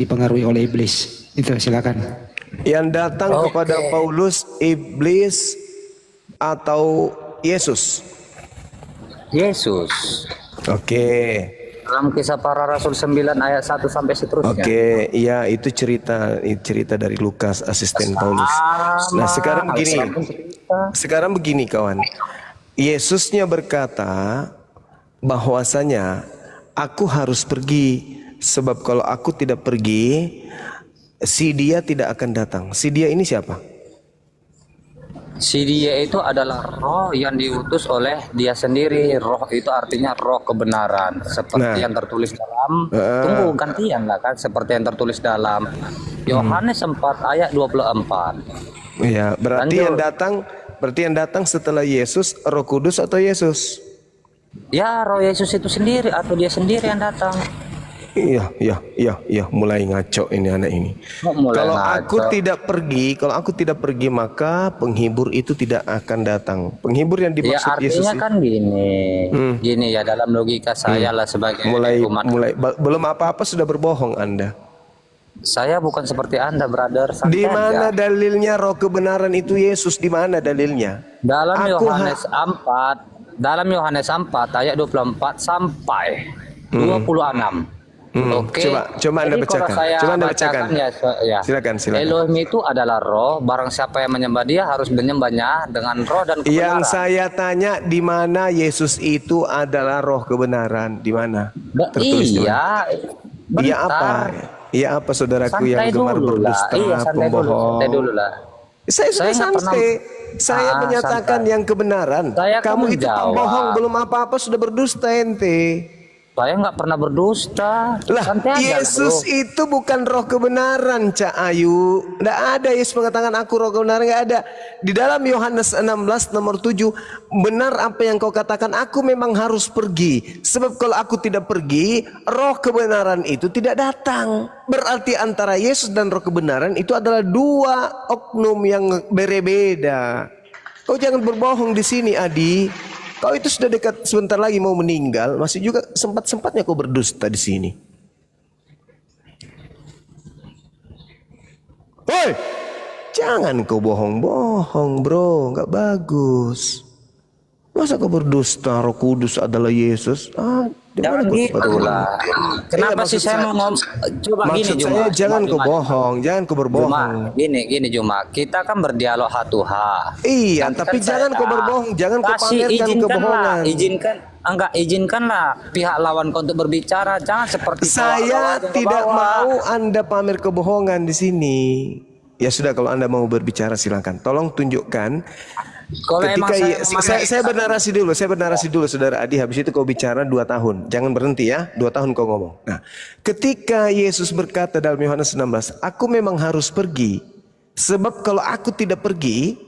dipengaruhi oleh iblis. Itu silakan. Yang datang kepada Paulus iblis atau Yesus? Yesus. Oke. Dalam Kisah Para Rasul 9 ayat 1 sampai seterusnya. Oke, iya itu cerita dari Lukas, asisten Paulus. Nah, sekarang begini kawan. Yesusnya berkata bahwasanya aku harus pergi, sebab kalau aku tidak pergi, si dia tidak akan datang. Si dia ini siapa? Si dia itu adalah roh yang diutus oleh dia sendiri. Roh itu artinya roh kebenaran. Seperti yang tertulis dalam, tunggu gantian lah kan. Seperti yang tertulis dalam Yohanes 4 ayat 24. Iya, berarti yang datang setelah Yesus, Roh Kudus atau Yesus? Ya, roh Yesus itu sendiri atau dia sendiri yang datang. Iya, mulai ngaco ini anak ini. Kalau aku tidak pergi, maka penghibur itu tidak akan datang. Penghibur yang dimaksud Yesus. Ya artinya kan gini ya dalam logika saya lah sebagai umat. Belum apa-apa sudah berbohong Anda. Saya bukan seperti Anda, brother. Di mana dalilnya roh kebenaran itu Yesus? Di mana dalilnya? Dalam Yohanes 4, ayat 24 sampai 26. Oke. Coba Anda bacakan. Silakan. Elohim itu adalah roh. Barang siapa yang menyembah dia harus menyembahnya dengan roh dan kebenaran. Yang saya tanya, di mana Yesus itu adalah roh kebenaran? Di mana? Iya apa? Iya apa saudaraku yang gemar berdusta, pembohong? Santai dulu lah. Saya sudah santai. Saya menyatakan yang kebenaran. Kamu itu pembohong, belum apa-apa sudah berdusta ente. Saya nggak pernah berdusta. Lah, Yesus itu bukan roh kebenaran, Cak Ayu. Nggak ada Yesus mengatakan aku roh kebenaran, nggak ada. Di dalam Yohanes 16 nomor 7, benar apa yang kau katakan, aku memang harus pergi. Sebab kalau aku tidak pergi, roh kebenaran itu tidak datang. Berarti antara Yesus dan roh kebenaran itu adalah dua oknum yang berbeda. Kau jangan berbohong di sini, Adi. Kau itu sudah dekat, sebentar lagi mau meninggal, masih juga sempat-sempatnya kau berdusta di sini. Woi, jangan kau bohong-bohong, bro, nggak bagus. Masa kau berdusta, Roh Kudus adalah Yesus? Jangan gitu lah. Kenapa sih saya mau ngomong? Coba gini Juma. Jangan kau bohong, jangan kau berbohong. Gini Juma, kita kan berdialog hatuha. Iya, tapi jangan kau berbohong, jangan kau pamerkan kebohongan. Izinkanlah pihak lawan kau untuk berbicara. Jangan seperti saya tidak mau Anda pamer kebohongan di sini. Ya sudah, kalau Anda mau berbicara silakan. Tolong tunjukkan. Ketika saya bernarasi dulu, saudara Adi. Habis itu kau bicara 2 tahun. Jangan berhenti ya, 2 tahun kau ngomong. Nah, ketika Yesus berkata dalam Yohanes 16, aku memang harus pergi. Sebab kalau aku tidak pergi,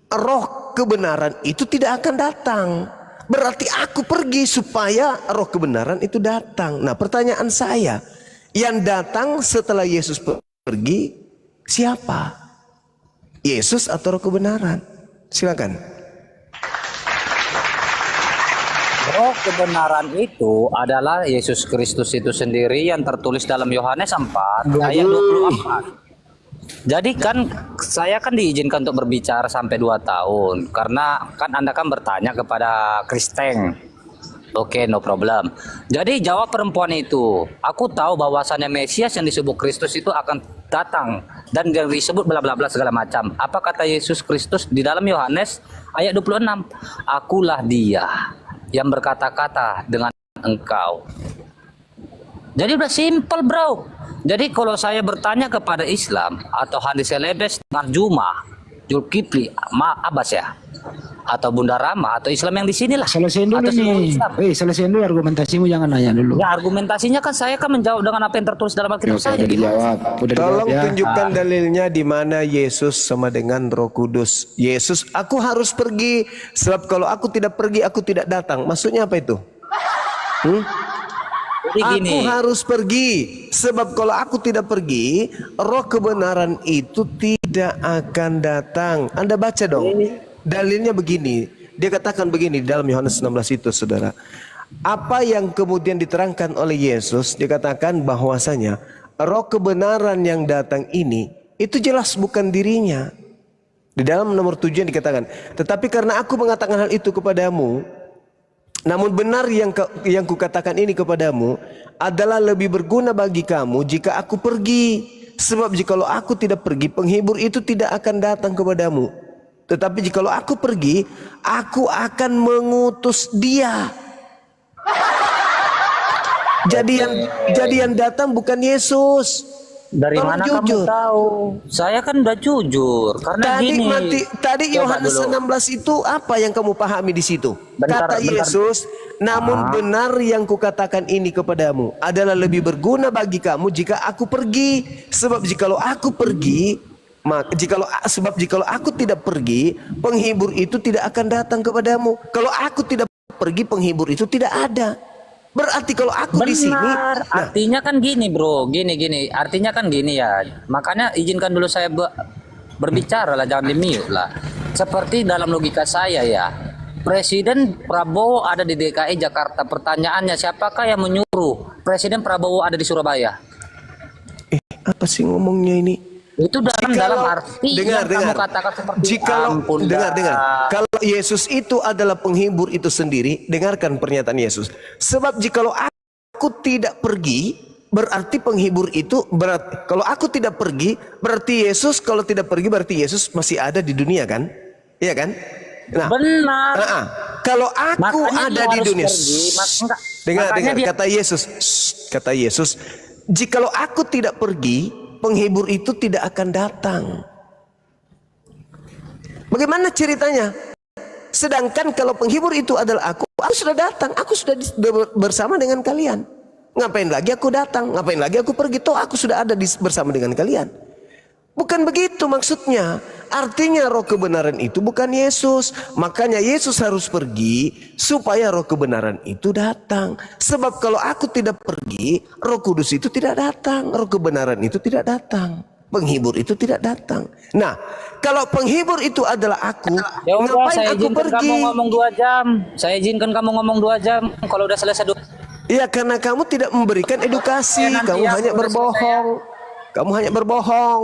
roh kebenaran itu tidak akan datang. Berarti aku pergi supaya roh kebenaran itu datang. Nah, pertanyaan saya, yang datang setelah Yesus pergi siapa? Yesus atau roh kebenaran? Silakan. Roh kebenaran itu adalah Yesus Kristus itu sendiri yang tertulis dalam Yohanes 4 ayat 24. Jadi kan saya kan diizinkan untuk berbicara sampai 2 tahun karena kan Anda kan bertanya kepada Kristen. Oke, no problem. Jadi jawab perempuan itu, aku tahu bahwasannya Mesias yang disebut Kristus itu akan datang dan yang disebut bla bla bla segala macam. Apa kata Yesus Kristus di dalam Yohanes ayat 26? Akulah dia yang berkata-kata dengan engkau. Jadi udah simple, bro. Jadi kalau saya bertanya kepada Islam atau Hadis Selebes, Tarjumah, Zulkifli, Abbas ya, atau Bunda Rama atau Islam yang di sini lah. Selesaiin dulu nih. Selesaiin dulu argumentasimu, jangan nanya dulu. Ya, argumentasinya kan saya kan menjawab dengan apa yang tertulis dalam Alkitab saja. Tolong tunjukkan dalilnya di mana Yesus sama dengan Roh Kudus. Yesus, aku harus pergi sebab kalau aku tidak pergi aku tidak datang. Maksudnya apa itu? Aku harus pergi sebab kalau aku tidak pergi, roh kebenaran itu tidak akan datang. Anda baca dong. Dalilnya begini. Dia katakan begini dalam Yohanes 16 itu, saudara. Apa yang kemudian diterangkan oleh Yesus, dia katakan bahwasanya roh kebenaran yang datang ini itu jelas bukan dirinya. Di dalam nomor 7 dikatakan, tetapi karena aku mengatakan hal itu kepadamu, namun benar yang kukatakan ini kepadamu adalah lebih berguna bagi kamu jika aku pergi. Sebab jikalau aku tidak pergi, penghibur itu tidak akan datang kepadamu. Tetapi jikalau aku pergi, aku akan mengutus dia. Jadi yang datang bukan Yesus. Dari Tolong mana jujur. kamu tahu? Saya kan udah jujur karena gini. Tadi Coba Yohanes dulu. 16 itu apa yang kamu pahami di situ? Bentar. Kata Yesus, namun benar yang kukatakan ini kepadamu adalah lebih berguna bagi kamu jika aku pergi. Sebab jikalau aku pergi, jikalau aku tidak pergi, penghibur itu tidak akan datang kepadamu. Kalau aku tidak pergi, penghibur itu tidak ada. Berarti kalau aku di sini, Artinya kan gini, bro, gini. Artinya kan gini ya. Makanya izinkan dulu saya berbicara lah, jangan di-mute lah. Seperti dalam logika saya ya, Presiden Prabowo ada di DKI Jakarta. Pertanyaannya, siapakah yang menyuruh Presiden Prabowo ada di Surabaya? apa sih ngomongnya ini? Itu dalam arti dengar. kamu katakan seperti Jikalau ampun, dengar. dah. Kalau Yesus itu adalah penghibur itu sendiri, dengarkan pernyataan Yesus. Sebab jikalau aku tidak pergi, berarti penghibur itu kalau aku tidak pergi, berarti Yesus, kalau tidak pergi berarti Yesus masih ada di dunia kan? Iya kan? Nah, benar. Kalau aku Makanya ada dia di harus dunia, pergi, dengar dia- kata Yesus, jikalau aku tidak pergi, penghibur itu tidak akan datang. Bagaimana ceritanya? Sedangkan kalau penghibur itu adalah aku sudah datang, aku sudah bersama dengan kalian. Ngapain lagi aku datang? Ngapain lagi aku pergi? Toh aku sudah ada bersama dengan kalian. Bukan begitu maksudnya. Artinya roh kebenaran itu bukan Yesus. Makanya Yesus harus pergi supaya roh kebenaran itu datang. Sebab kalau aku tidak pergi, Roh Kudus itu tidak datang. Roh kebenaran itu tidak datang. Penghibur itu tidak datang. Nah, kalau penghibur itu adalah aku, Ya udah, ngapain saya aku izinkan pergi? kamu ngomong 2 jam. Saya izinkan kamu ngomong 2 jam. Kalau udah selesai Iya, karena kamu tidak memberikan edukasi, Ya, nanti kamu ya, hanya udah berbohong. Kamu hanya berbohong.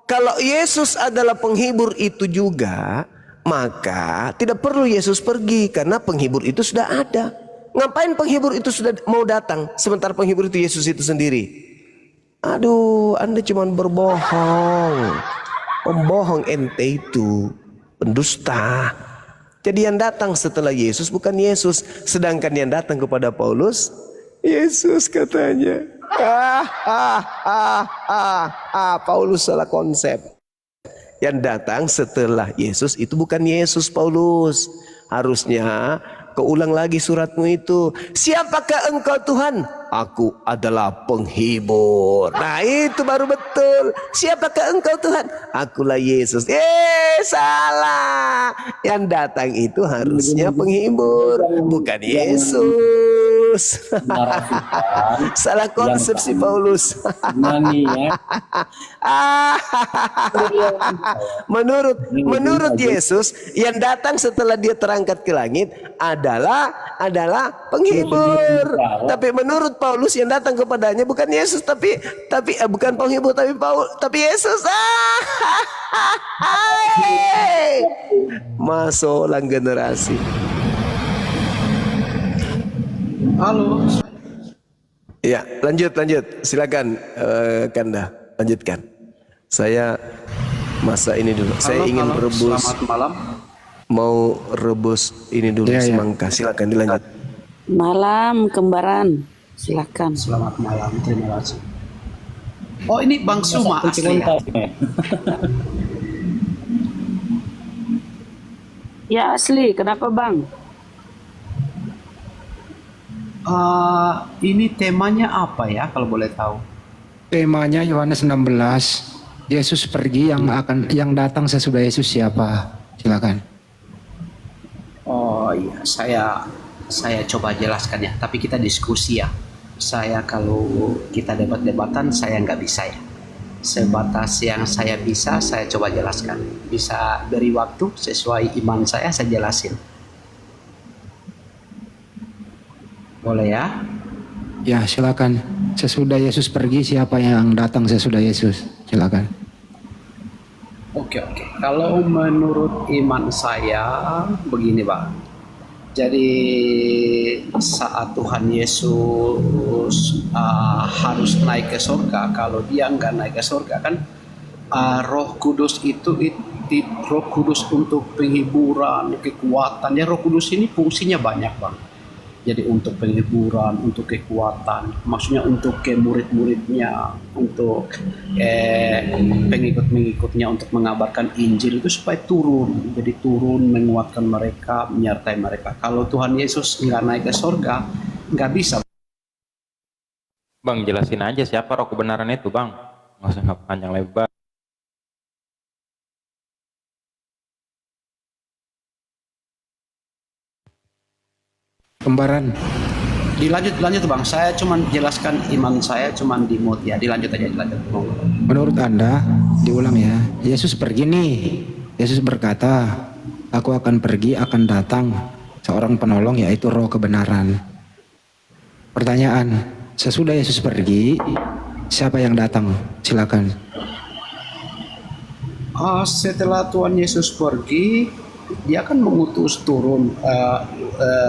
Kalau Yesus adalah penghibur itu juga, maka tidak perlu Yesus pergi karena penghibur itu sudah ada. Ngapain penghibur itu sudah mau datang sementara penghibur itu Yesus itu sendiri? Aduh, Anda cuma berbohong. Pembohong ente itu, pendusta. Jadi yang datang setelah Yesus bukan Yesus, sedangkan yang datang kepada Paulus Yesus katanya. Paulus salah konsep. Yang datang setelah Yesus itu bukan Yesus, Paulus. Harusnya keulang lagi suratmu itu. Siapakah engkau Tuhan? Aku adalah penghibur. Nah itu baru betul. Siapakah engkau Tuhan? Akulah Yesus. Salah. Yang datang itu harusnya penghibur, bukan Yesus. Salah konsep si Paulus. Menurut Yesus yang datang setelah dia terangkat ke langit adalah penghibur. Tapi menurut Paulus yang datang kepadanya bukan Yesus tapi bukan penghibur tapi Yesus. Masuklah generasi. Halo. Ya, lanjut. Silakan Kanda, lanjutkan. Saya masa ini dulu. Saya ingin rebus. Selamat malam. Mau rebus ini dulu Ya. semangka. Silakan dilanjut. Malam kembaran, silakan. Selamat malam. Terima kasih. Oh ini Bang Suma asli ya? Ya asli, kenapa bang? Ini temanya apa ya kalau boleh tahu? Temanya Yohanes 16. Yesus pergi, yang datang sesudah Yesus siapa? Silakan. Oh iya, saya coba jelaskan ya. Tapi kita diskusi ya. Saya kalau kita debat-debatan saya nggak bisa ya. Sebatas yang saya bisa saya coba jelaskan. Bisa beri waktu sesuai iman saya jelasin. Boleh ya? Ya silakan. sesudah Yesus pergi siapa yang datang sesudah Yesus? Silakan. Oke. Kalau menurut iman saya begini, Bang. Jadi saat Tuhan Yesus harus naik ke surga, kalau dia nggak naik ke surga kan Roh Kudus itu Roh Kudus untuk penghiburan, kekuatan. Ya Roh Kudus ini fungsinya banyak, Bang. Jadi untuk penghiburan, untuk kekuatan, maksudnya untuk ke murid-muridnya, untuk pengikut-pengikutnya untuk mengabarkan Injil itu supaya turun. Jadi turun menguatkan mereka, menyertai mereka. Kalau Tuhan Yesus nggak naik ke surga, nggak bisa. Bang, jelasin aja siapa roh kebenaran itu, Bang. Nggak usah panjang lebar. Kembaran. Dilanjut Bang. Saya cuma jelaskan iman saya cuma di mute ya. Dilanjut aja. Menurut Anda, diulang ya. Yesus pergi nih. Yesus berkata, aku akan pergi, akan datang seorang penolong yaitu roh kebenaran. Pertanyaan, sesudah Yesus pergi, siapa yang datang? Silakan. Setelah Tuhan Yesus pergi, dia akan mengutus turun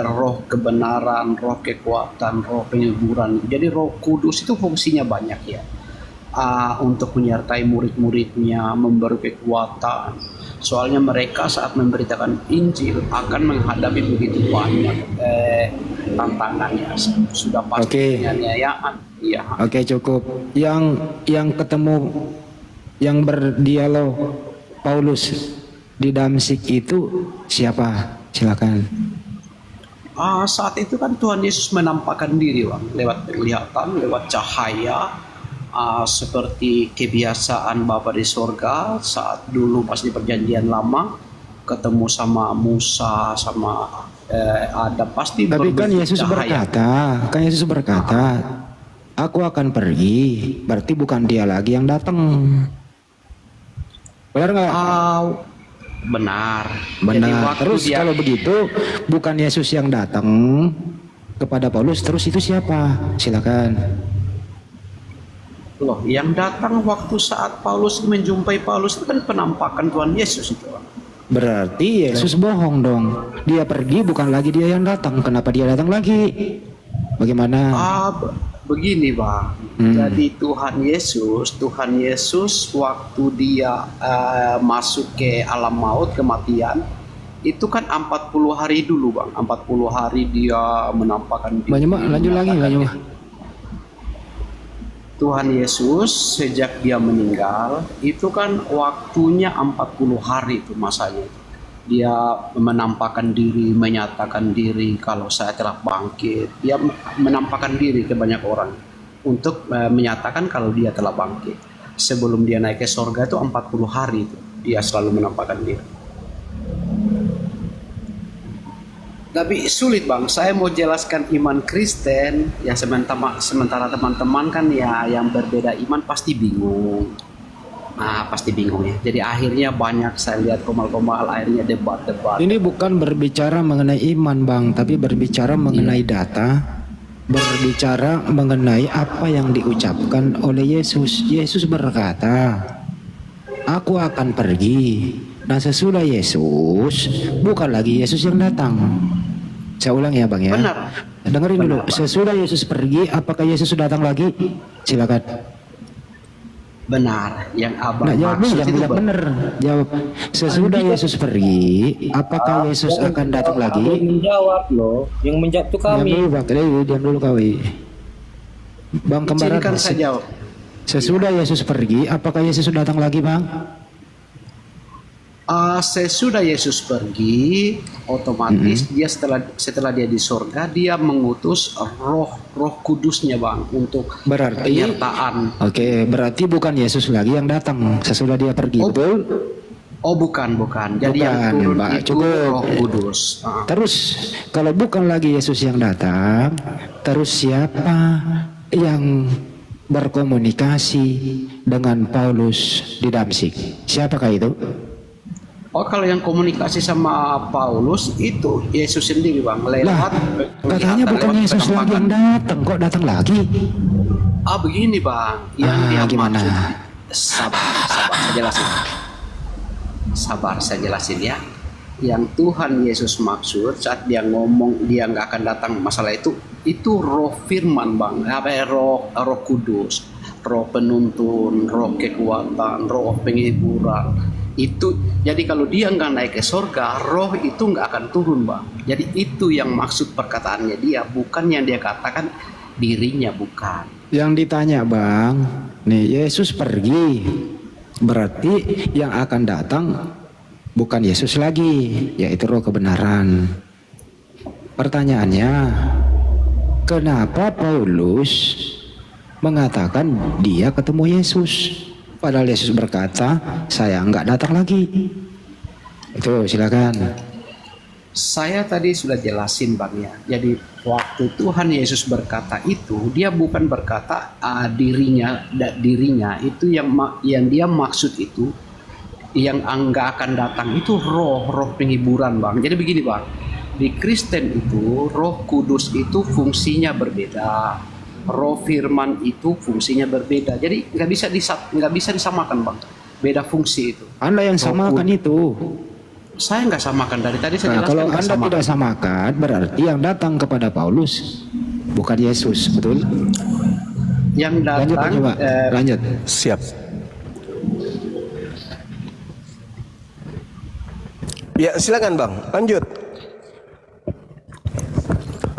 roh kebenaran, roh kekuatan, roh penghiburan. Jadi Roh Kudus itu fungsinya banyak ya. Untuk menyertai murid-muridnya, memberi kekuatan. Soalnya mereka saat memberitakan Injil akan menghadapi begitu banyak tantangannya. Sudah pasti penganiayaan. Iya. Oke, cukup. Yang ketemu, yang berdialog Paulus di Damsik itu siapa? Silakan. Saat itu kan Tuhan Yesus menampakkan diri, Bang, lewat penglihatan, lewat cahaya, seperti kebiasaan Bapa di sorga saat dulu pas di perjanjian lama ketemu sama Musa, sama Adam, pasti. Tapi kan Yesus berkata, aku akan pergi, berarti bukan dia lagi yang datang. Benar nggak? Benar. Benar. Jadi Terus kalau begitu bukan Yesus yang datang kepada Paulus, terus itu siapa? Silakan. Loh, yang datang waktu saat Paulus menjumpai Paulus itu kan penampakan Tuhan Yesus itu. Berarti Yesus bohong dong. Dia pergi bukan lagi dia yang datang. Kenapa dia datang lagi? Bagaimana? Begini, Bang. Jadi Tuhan Yesus waktu dia masuk ke alam maut, kematian, itu kan 40 hari dulu, Bang. 40 hari dia menampakkan diri. Lanjut lagi. Tuhan Yesus sejak dia meninggal, itu kan waktunya 40 hari itu masanya. Dia menampakkan diri, menyatakan diri kalau saya telah bangkit. Dia menampakkan diri ke banyak orang untuk menyatakan kalau dia telah bangkit. Sebelum dia naik ke surga itu 40 hari itu dia selalu menampakkan diri. Tapi sulit, Bang. Saya mau jelaskan iman Kristen ya, sementara teman-teman kan ya yang berbeda iman pasti bingung. Pasti bingung ya. Jadi akhirnya banyak saya lihat komal-komal, akhirnya debat-debat. Ini bukan berbicara mengenai iman, Bang, tapi berbicara mengenai data, berbicara mengenai apa yang diucapkan oleh Yesus. Yesus berkata, aku akan pergi. Nah, sesudah Yesus, bukan lagi Yesus yang datang. Saya ulang ya, Bang ya. Benar. Dengerin dulu. Sesudah Yesus pergi, apakah Yesus datang lagi? Silakan. Benar, yang Abang jawab maksud yang itu benar. Jawab. Sesudah Yesus pergi, apakah Yesus akan datang lagi? Menjawab loh, yang menjawab itu kami. Diam dulu kami. Bang Kembaran. Izinkan saya jawab. Sesudah Yesus pergi, apakah Yesus datang lagi, Bang? Sesudah Yesus pergi, otomatis dia setelah dia di surga, dia mengutus roh kudusnya, Bang, untuk penyertaan. Oke, berarti bukan Yesus lagi yang datang sesudah dia pergi, betul? Bukan. Jadi yang turun itu Roh Kudus. Terus kalau bukan lagi Yesus yang datang, terus siapa yang berkomunikasi dengan Paulus di Damsik? Siapakah itu? Kalau yang komunikasi sama Paulus itu Yesus sendiri, Bang. Lewat katanya bukan Yesus lagi yang datang, kok datang lagi? Begini bang, yang dia Gimana? maksud, sabar, saya jelasin. Sabar, saya jelasin ya. Yang Tuhan Yesus maksud saat dia ngomong dia nggak akan datang masalah itu roh firman bang, roh kudus, roh penuntun, roh kekuatan, roh penghiburan. Itu jadi kalau dia nggak naik ke sorga, roh itu nggak akan turun bang. Jadi itu yang maksud perkataannya dia, bukan yang dia katakan dirinya, bukan. Yang ditanya bang, nih Yesus pergi, berarti yang akan datang bukan Yesus lagi, yaitu roh kebenaran. Pertanyaannya, kenapa Paulus mengatakan dia ketemu Yesus? Padahal Yesus berkata, saya enggak datang lagi. Itu silakan. Saya tadi sudah jelasin bang ya. Jadi waktu Tuhan Yesus berkata itu, dia bukan berkata dirinya itu yang dia maksud itu. Yang enggak akan datang itu roh penghiburan bang. Jadi begini bang, di Kristen itu Roh Kudus itu fungsinya berbeda, roh firman itu fungsinya berbeda. Jadi nggak bisa disamakan bang, beda fungsi itu. Anda yang samakan itu. Saya nggak samakan, dari tadi saya Nah, jelaskan kalau nggak Anda samakan. tidak samakan, berarti yang datang kepada Paulus bukan Yesus, betul? Yang Lanjut, datang coba. Lanjut. Siap. Ya silakan bang, lanjut.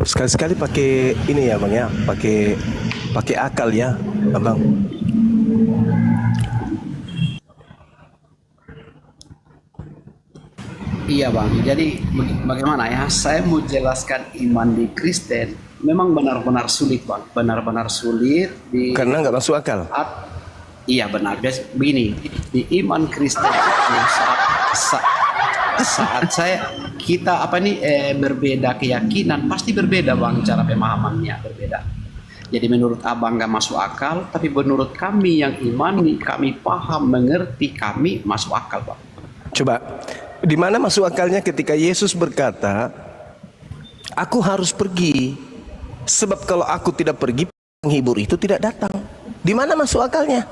Sekali-sekali pakai ini ya bang ya, pakai akal ya, abang. Iya bang, jadi bagaimana ya? Saya mau jelaskan iman di Kristen memang benar-benar sulit bang, benar-benar sulit di. Karena nggak masuk akal. Iya benar. Begini, di iman Kristen saat kita berbeda keyakinan, pasti berbeda bang, cara pemahamannya berbeda. Jadi menurut abang nggak masuk akal, tapi menurut kami yang imani, kami paham, mengerti, kami masuk akal bang. Coba, di mana masuk akalnya ketika Yesus berkata, aku harus pergi, sebab kalau aku tidak pergi, penghibur itu tidak datang. Di mana masuk akalnya?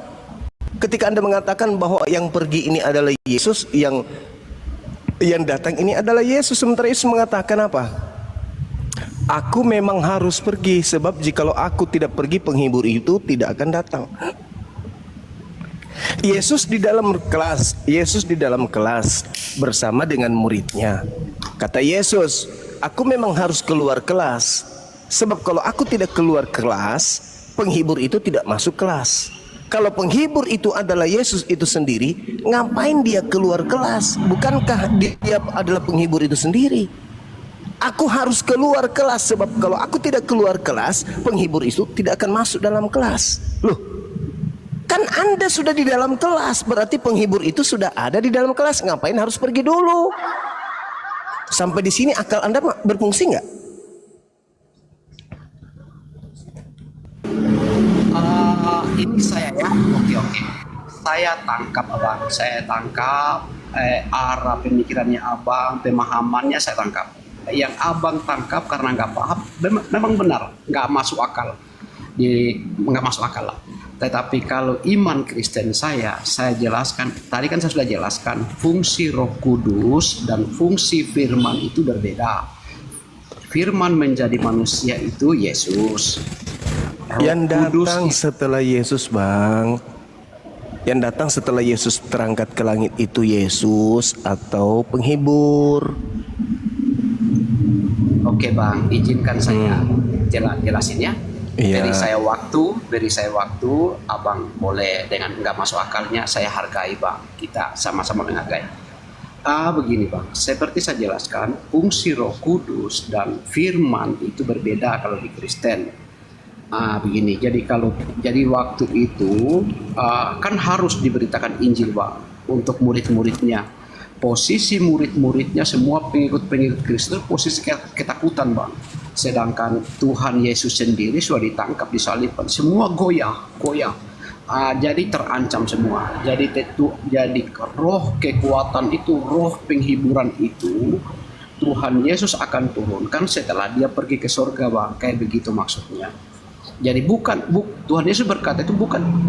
Ketika Anda mengatakan bahwa yang pergi ini adalah Yesus, yang datang ini adalah Yesus, sementara Yesus mengatakan apa? Aku memang harus pergi, sebab jikalau aku tidak pergi, penghibur itu tidak akan datang. Yesus di dalam kelas bersama dengan muridnya. Kata Yesus, aku memang harus keluar kelas, sebab kalau aku tidak keluar kelas, penghibur itu tidak masuk kelas. Kalau penghibur itu adalah Yesus itu sendiri, ngapain dia keluar kelas? Bukankah dia adalah penghibur itu sendiri? Aku harus keluar kelas, sebab kalau aku tidak keluar kelas, penghibur itu tidak akan masuk dalam kelas. Loh, kan Anda sudah di dalam kelas, berarti penghibur itu sudah ada di dalam kelas. Ngapain harus pergi dulu? Sampai di sini akal Anda berfungsi nggak? Ini saya ya, oke. Saya tangkap abang, arah pemikirannya abang, pemahamannya saya tangkap. Yang abang tangkap karena nggak paham, memang benar, nggak masuk akal, nggak masuk akal lah. Tetapi kalau iman Kristen saya jelaskan, tadi kan saya sudah jelaskan, fungsi Roh Kudus dan fungsi Firman itu berbeda. Firman menjadi manusia itu Yesus. Yang datang setelah Yesus bang, yang datang setelah Yesus terangkat ke langit itu Yesus atau penghibur? Oke bang, izinkan saya jelasin ya. Iya. Beri saya waktu, abang boleh dengan nggak masuk akalnya, saya hargai bang, kita sama-sama menghargai. Begini bang, seperti saya jelaskan, fungsi Roh Kudus dan Firman itu berbeda kalau di Kristen. Begini, jadi waktu itu kan harus diberitakan Injil bang untuk murid-muridnya. Posisi murid-muridnya semua pengikut Kristus posisi ketakutan bang. Sedangkan Tuhan Yesus sendiri sudah ditangkap, disalibkan, semua goyah. Jadi terancam semua. Jadi roh kekuatan itu, roh penghiburan itu Tuhan Yesus akan turunkan setelah dia pergi ke surga bang. Kayak begitu maksudnya. Jadi Tuhan Yesus berkata itu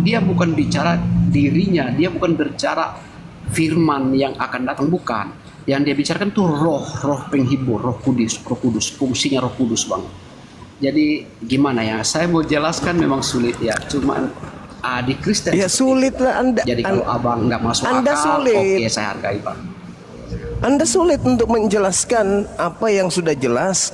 dia bukan bicara dirinya, dia bukan berbicara firman yang akan datang, bukan. Yang dia bicarakan itu roh penghibur, roh kudus, fungsinya roh kudus Bang. Jadi gimana ya, saya mau jelaskan memang sulit ya, cuman di Kristen Ya sulit lah Anda. jadi kalau abang nggak masuk Anda akal, sulit. oke saya hargai Bang. Anda sulit untuk menjelaskan apa yang sudah jelas,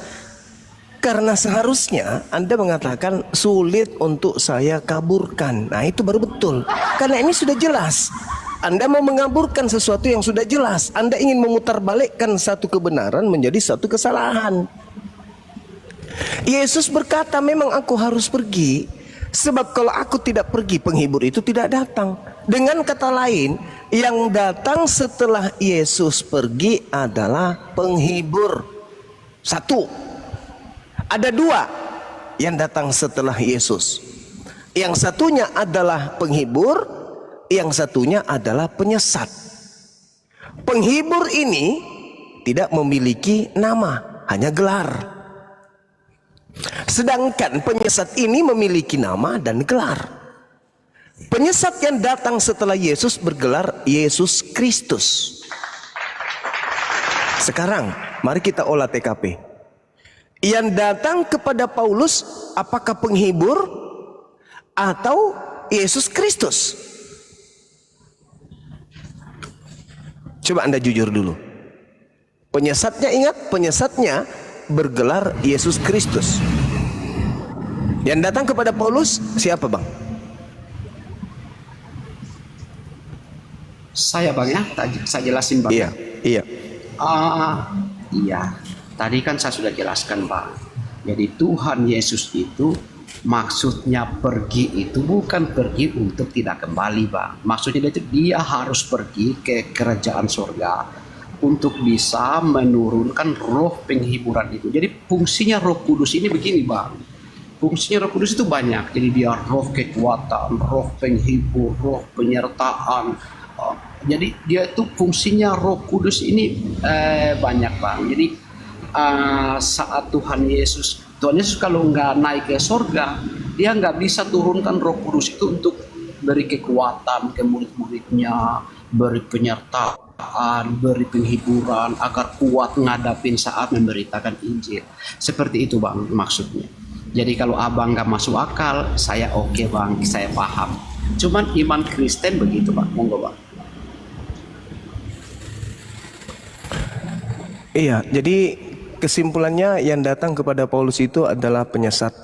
karena seharusnya Anda mengatakan sulit untuk saya kaburkan. Nah itu baru betul, karena ini sudah jelas. Anda mau mengaburkan sesuatu yang sudah jelas. Anda ingin memutarbalikkan satu kebenaran menjadi satu kesalahan. Yesus berkata, memang aku harus pergi, sebab kalau aku tidak pergi, penghibur itu tidak datang. Dengan kata lain, yang datang setelah Yesus pergi adalah penghibur. Satu. Ada dua yang datang setelah Yesus. Yang satunya adalah penghibur, yang satunya adalah penyesat. Penghibur ini tidak memiliki nama, hanya gelar. Sedangkan penyesat ini memiliki nama dan gelar. Penyesat yang datang setelah Yesus bergelar Yesus Kristus. Sekarang mari kita olah TKP. Yang datang kepada Paulus apakah penghibur atau Yesus Kristus? Coba Anda jujur dulu. Penyesatnya, ingat, penyesatnya bergelar Yesus Kristus. Yang datang kepada Paulus siapa Bang? Saya Bang ya, saya jelasin Bang. Iya, iya. Iya. Tadi kan saya sudah jelaskan Bang. Jadi Tuhan Yesus itu maksudnya pergi itu bukan pergi untuk tidak kembali Bang. Maksudnya dia harus pergi ke kerajaan surga untuk bisa menurunkan roh penghiburan itu. Jadi fungsinya Roh Kudus ini begini Bang. Fungsinya Roh Kudus itu banyak. Jadi dia roh kekuatan, roh penghibur, roh penyertaan. Jadi dia itu fungsinya Roh Kudus ini banyak Bang. Jadi saat Tuhan Yesus kalau nggak naik ke surga, dia nggak bisa turunkan Roh Kudus itu untuk beri kekuatan ke murid-muridnya, beri penyertaan, beri penghiburan agar kuat ngadapin saat memberitakan Injil. Seperti itu Bang maksudnya. Jadi kalau abang nggak masuk akal, saya oke Bang, saya paham. Cuman iman Kristen begitu Bang, monggo Bang. Iya, jadi kesimpulannya yang datang kepada Paulus itu adalah penyesat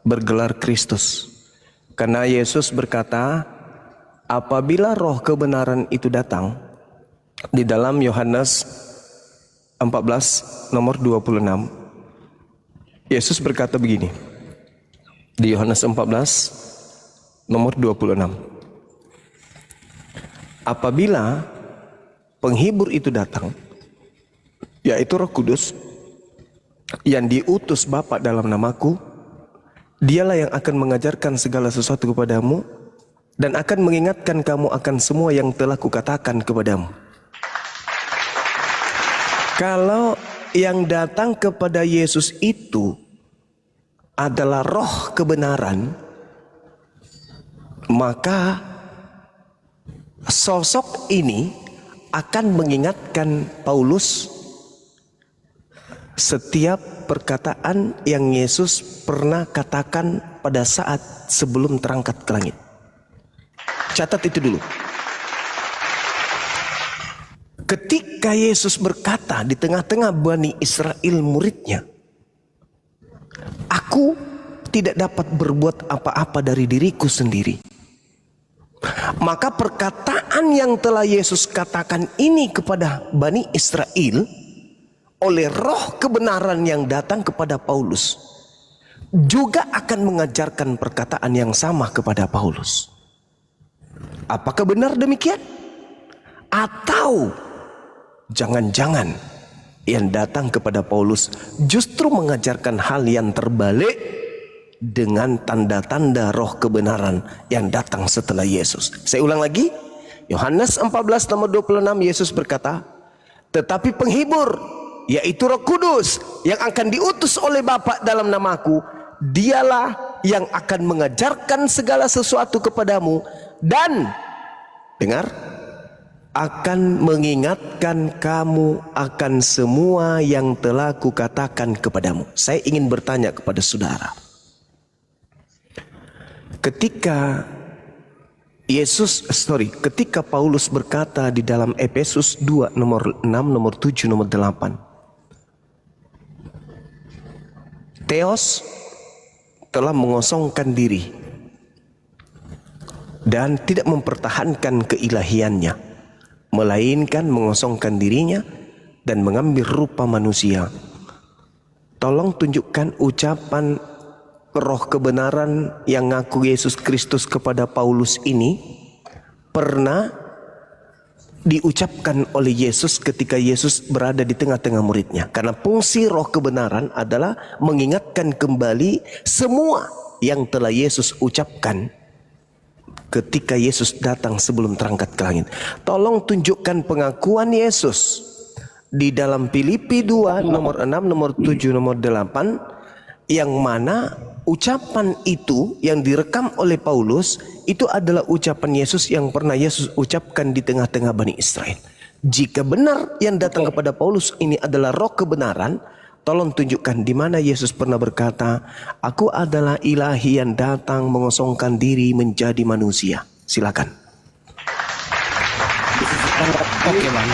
bergelar Kristus. Karena Yesus berkata, apabila roh kebenaran itu datang, di dalam Yohanes 14 nomor 26, Yesus berkata begini. Di Yohanes 14 nomor 26. Apabila penghibur itu datang, yaitu Roh Kudus yang diutus Bapa dalam namaku, dialah yang akan mengajarkan segala sesuatu kepadamu dan akan mengingatkan kamu akan semua yang telah kukatakan kepadamu. Kalau yang datang kepada Yesus itu adalah roh kebenaran, maka sosok ini akan mengingatkan Paulus setiap perkataan yang Yesus pernah katakan pada saat sebelum terangkat ke langit. Catat itu dulu. Ketika Yesus berkata di tengah-tengah Bani Israel muridnya, aku tidak dapat berbuat apa-apa dari diriku sendiri. Maka perkataan yang telah Yesus katakan ini kepada Bani Israel oleh roh kebenaran yang datang kepada Paulus juga akan mengajarkan perkataan yang sama kepada Paulus. Apakah benar demikian? Atau jangan-jangan yang datang kepada Paulus justru mengajarkan hal yang terbalik dengan tanda-tanda roh kebenaran yang datang setelah Yesus. Saya ulang lagi, Yohanes 14 nomor 26, Yesus berkata, tetapi penghibur, yaitu Roh Kudus yang akan diutus oleh Bapa dalam namaku, dialah yang akan mengajarkan segala sesuatu kepadamu dan dengar, akan mengingatkan kamu akan semua yang telah kukatakan kepadamu. Saya ingin bertanya kepada saudara. Ketika Paulus berkata di dalam Efesus 2 nomor 6, nomor 7, nomor 8. Theos telah mengosongkan diri dan tidak mempertahankan keilahiannya, melainkan mengosongkan dirinya dan mengambil rupa manusia. Tolong tunjukkan ucapan roh kebenaran yang ngaku Yesus Kristus kepada Paulus ini pernah diucapkan oleh Yesus ketika Yesus berada di tengah-tengah muridnya. Karena fungsi roh kebenaran adalah mengingatkan kembali semua yang telah Yesus ucapkan ketika Yesus datang sebelum terangkat ke langit. Tolong tunjukkan pengakuan Yesus di dalam Filipi 2 nomor 6, nomor 7, nomor 8, yang mana ucapan itu yang direkam oleh Paulus itu adalah ucapan Yesus yang pernah Yesus ucapkan di tengah-tengah Bani Israel. Jika benar yang datang kepada Paulus ini adalah roh kebenaran, tolong tunjukkan di mana Yesus pernah berkata, "Aku adalah ilahi yang datang mengosongkan diri menjadi manusia." Silakan. Oke bang,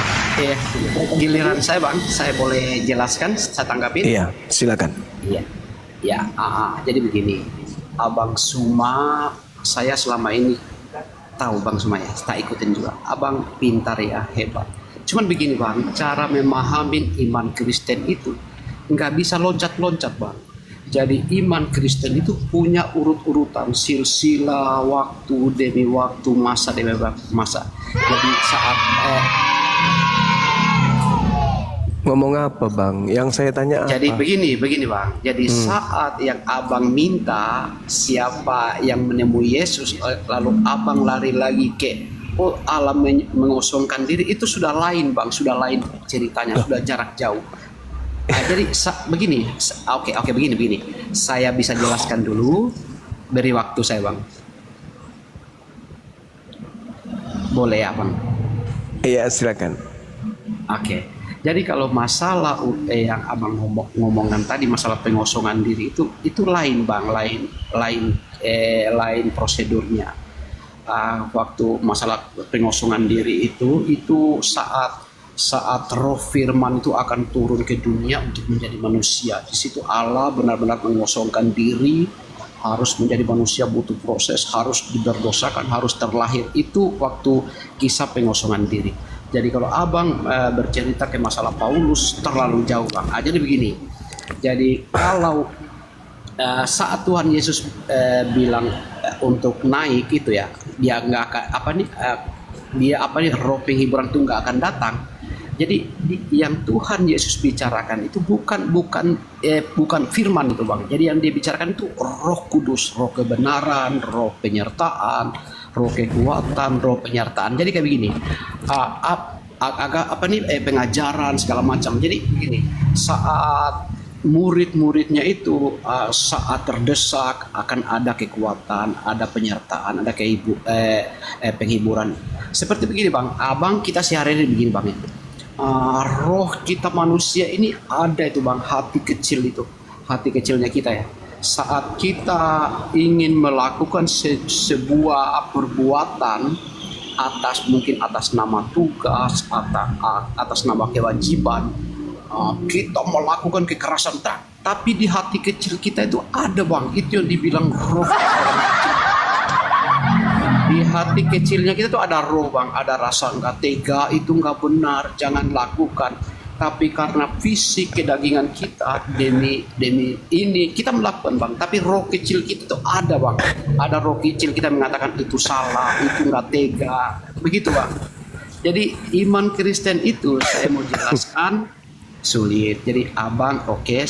giliran saya bang, saya boleh jelaskan, saya tanggapin? Iya, silakan. Iya, ya. Jadi begini, Abang Suma, saya selama ini tahu Bang Suma ya, tak ikutin juga. Abang pintar ya, hebat. Cuman begini bang, cara memahami iman Kristen itu nggak bisa loncat-loncat bang. Jadi iman Kristen itu punya urut-urutan, silsilah waktu demi waktu, masa demi masa. Jadi saat ngomong apa bang? Yang saya tanya apa? Jadi begini bang. Jadi saat yang abang minta siapa yang menemui Yesus, lalu abang lari lagi ke alam mengosongkan diri, itu sudah lain bang, sudah lain ceritanya, sudah jarak jauh. Jadi begini, oke begini. Saya bisa jelaskan dulu, beri waktu saya bang. Boleh ya bang? Iya silakan. Oke. Jadi kalau masalah yang abang ngomongkan tadi, masalah pengosongan diri itu lain bang, lain prosedurnya. Waktu masalah pengosongan diri itu saat roh firman itu akan turun ke dunia untuk menjadi manusia. Di situ Allah benar-benar mengosongkan diri, harus menjadi manusia, butuh proses, harus diberdosakan, harus terlahir. Itu waktu kisah pengosongan diri. Jadi kalau abang bercerita ke masalah Paulus terlalu jauh bang. Jadi begini. Jadi kalau saat Tuhan Yesus bilang untuk naik itu ya, dia nggak akan roh penghiburan itu nggak akan datang. Jadi yang Tuhan Yesus bicarakan itu bukan firman itu bang. Jadi yang dia bicarakan itu Roh Kudus, roh kebenaran, roh penyertaan, roh kekuatan, roh penyertaan. Jadi kayak begini, pengajaran segala macam. Jadi begini, saat murid-muridnya itu saat terdesak akan ada kekuatan, ada penyertaan, ada penghiburan. Seperti begini bang, abang kita sehari-hari begini bang ya. Roh kita manusia ini ada itu bang, hati kecil itu, hati kecilnya kita ya. Saat kita ingin melakukan sebuah perbuatan mungkin atas nama tugas, atas nama kewajiban, kita melakukan kekerasan, tapi di hati kecil kita itu ada bang, itu yang dibilang roh. Di hati kecilnya kita tuh ada roh bang, ada rasa nggak tega, itu nggak benar, jangan lakukan. Tapi karena fisik kedagingan kita demi ini kita melakukan bang. Tapi roh kecil kita tuh ada bang, ada roh kecil kita mengatakan itu salah, itu nggak tega, begitu bang. Jadi iman Kristen itu saya mau jelaskan sulit. Jadi abang oke,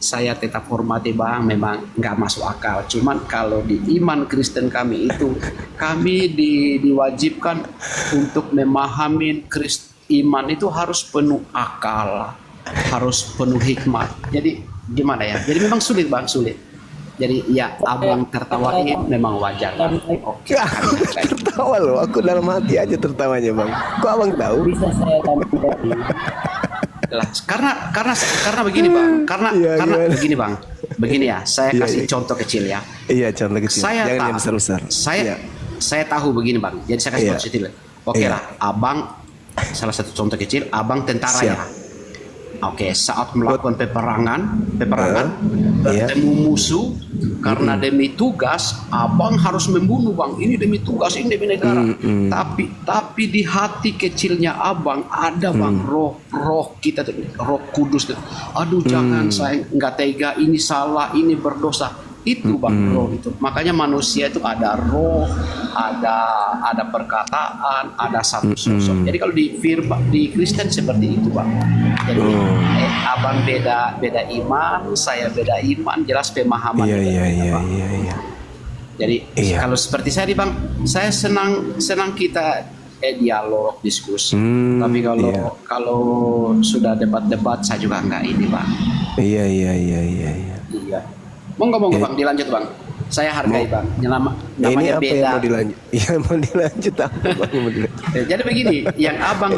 saya tetap hormati bang, memang nggak masuk akal. Cuman kalau di iman Kristen kami itu, kami diwajibkan untuk memahami iman itu harus penuh akal, harus penuh hikmat. Jadi gimana ya? Jadi memang sulit bang, sulit. Jadi ya abang tertawa ini memang wajar. Bang. Oke. Tertawa loh, aku dalam hati aja tertawanya bang. Kok abang tahu? Bisa saya tambahkan. Lah, karena begini bang, karena Gimana? begini bang, begini ya, saya Iya, kasih iya. contoh kecil ya. Iya contoh kecil. Saya Jangan tahu, yang besar-besar. saya Iya. saya tahu begini bang, jadi saya kasih Iya. contoh kecil. Oke Iya. lah, abang salah satu contoh kecil, abang tentara Siap. ya. Oke, saat melakukan peperangan, Iya. bertemu musuh, karena demi tugas, abang harus membunuh bang. Ini demi tugas, ini demi negara. Tapi di hati kecilnya abang ada bang roh kita, roh kudus. Aduh jangan, saya nggak tega, ini salah, ini berdosa. Itu bang roh itu. Makanya manusia itu ada roh, ada perkataan, ada satu sosok. Jadi kalau di Kristen seperti itu bang. Jadi abang beda iman, saya beda iman, jelas pemahaman. Iya kita iya beda, iya Bang. iya iya. Jadi Iya. kalau seperti saya nih bang, saya senang kita dialog, diskusi. Tapi kalau sudah debat-debat saya juga enggak ini bang. Iya iya iya iya iya. Iya. Monggo bang, dilanjut bang. Saya hargai bang. Ini Namanya apa beda. yang mau dilanjut? Iya mau dilanjut apa bang? Mau dilanjut? Jadi begini, yang abang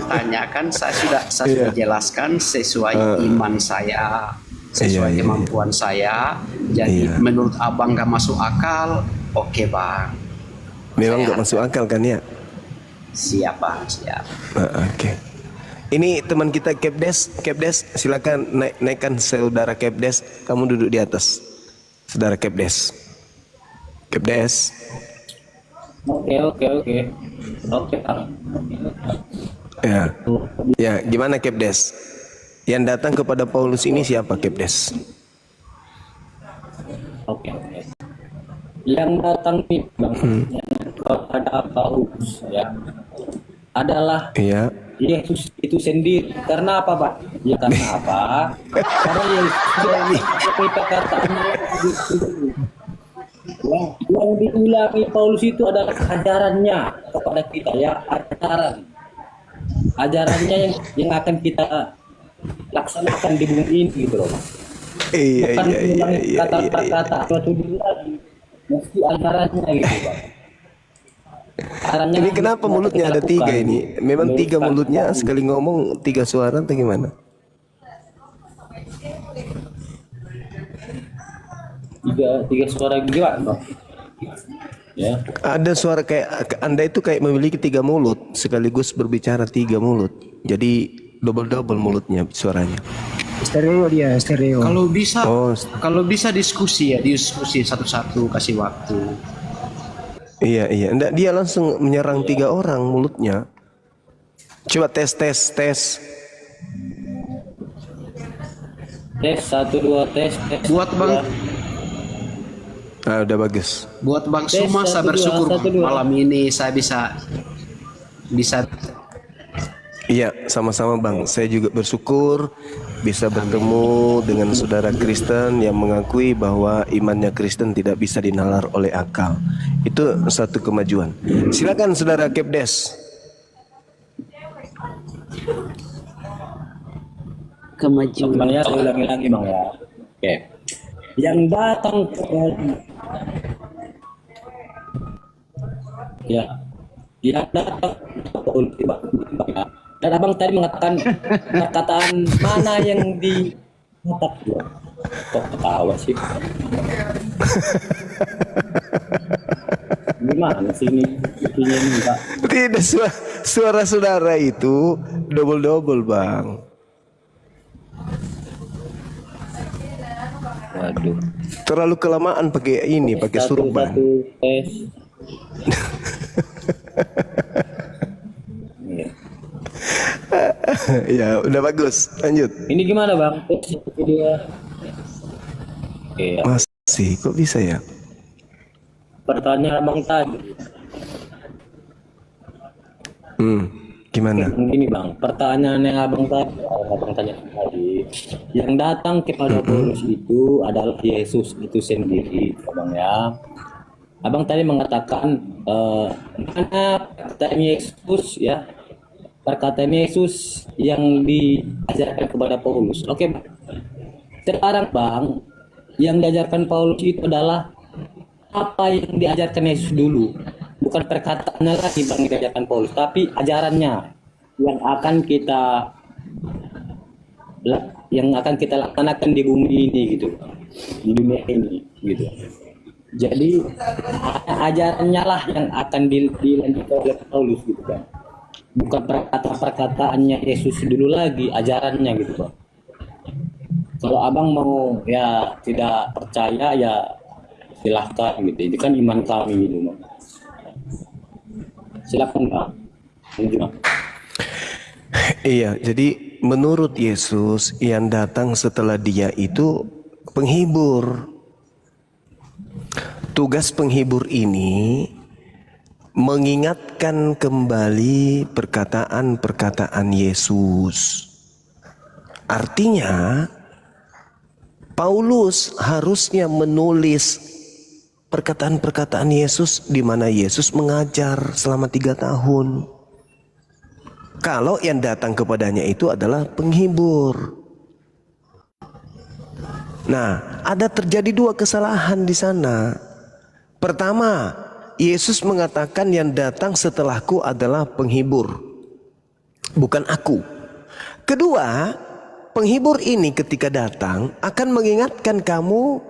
tanyakan, saya sudah jelaskan sesuai iman saya, sesuai Iya, iya, kemampuan saya. Jadi Iya. menurut abang gak masuk akal, oke bang. Memang Saya nggak masuk akal kan ya? Siap bang, siap. Oke. Ini teman kita Kepdes, silakan naikkan saudara Kepdes. Kamu duduk di atas, saudara Kepdes. Kepdes. Oke. Kang. Ya, ya gimana Kepdes? Yang datang kepada Paulus ini siapa Kepdes? Oke. Yang datang nih bang, kepada Paulus ya, adalah Iya. Yesus itu sendiri. Karena apa pak? Ya karena apa? Karena Yesus seperti perkataannya yang diulangi Paulus itu adalah ajarannya kepada kita ya, ajarannya yang akan kita laksanakan di bumi ini gitu loh. Iya Bukan iya iya mengulangi iya. kata-kata suatu lagi, mesti ajarannya gitu pak. Ini kenapa mulutnya ada tiga ini? Memang tiga mulutnya sekali ngomong tiga suara atau gimana? Tiga suara gimana bang? Ya. Ada suara kayak Anda itu kayak memiliki tiga mulut sekaligus berbicara tiga mulut. Jadi double mulutnya suaranya. Stereo dia, stereo. Kalau bisa diskusi satu-satu, kasih waktu. Iya iya. Nggak, dia langsung menyerang tiga orang mulutnya. Coba tes. Tes 1 2 tes. Buat bang, Ah, udah bagus. buat bang Tes, Suma saya 1, 2, bersyukur 1, 2. malam ini saya bisa. Iya, sama-sama Bang. Saya juga bersyukur bisa bertemu dengan saudara Kristen yang mengakui bahwa imannya Kristen tidak bisa dinalar oleh akal. Itu satu kemajuan. Silakan saudara Kepdes. Kemajuan. Sebenarnya saya ulangi lagi bang ya. Oke. Yang datang ya, yang datang ya. Dan abang tadi mengatakan perkataan mana yang di kok ketawa sih? Gimana sih ini? Ini enggak. Tidak, suara saudara itu double Bang. Waduh. Terlalu kelamaan pakai ini, pakai surban. Satu tes. Iya. Ya, udah bagus. Lanjut. Ini gimana bang? Tes kedua. Oke. Masih, kok bisa ya? Pertanyaan abang tadi. Gimana? Gini bang, pertanyaan yang abang tanya tadi, yang datang kepada Paulus itu adalah Yesus itu sendiri, abang ya. Abang tadi mengatakan mana perkataan Yesus ya, perkataan Yesus yang diajarkan kepada Paulus. Oke bang. Sekarang bang, yang diajarkan Paulus itu adalah apa yang diajarkan Yesus dulu. Bukan perkataannya lagi Bang yang diajarkan Paulus, tapi ajarannya yang akan kita laksanakan di bumi ini gitu. Di dunia ini gitu. Jadi ajarannya lah yang akan dilanjutkan oleh Paulus gitu kan. Bukan perkataannya Yesus dulu lagi, ajarannya gitu Bang. Kalau abang mau ya tidak percaya ya silahkan gitu. Itu kan iman kami gitu Bang. Silakan Bang. Iya, jadi menurut Yesus yang datang setelah dia itu penghibur. Tugas penghibur ini mengingatkan kembali perkataan-perkataan Yesus. Artinya, Paulus harusnya menulis perkataan-perkataan Yesus di mana Yesus mengajar selama 3 tahun. Kalau yang datang kepadanya itu adalah penghibur. Nah, ada terjadi 2 kesalahan di sana. Pertama, Yesus mengatakan yang datang setelahku adalah penghibur, bukan aku. Kedua, penghibur ini ketika datang akan mengingatkan kamu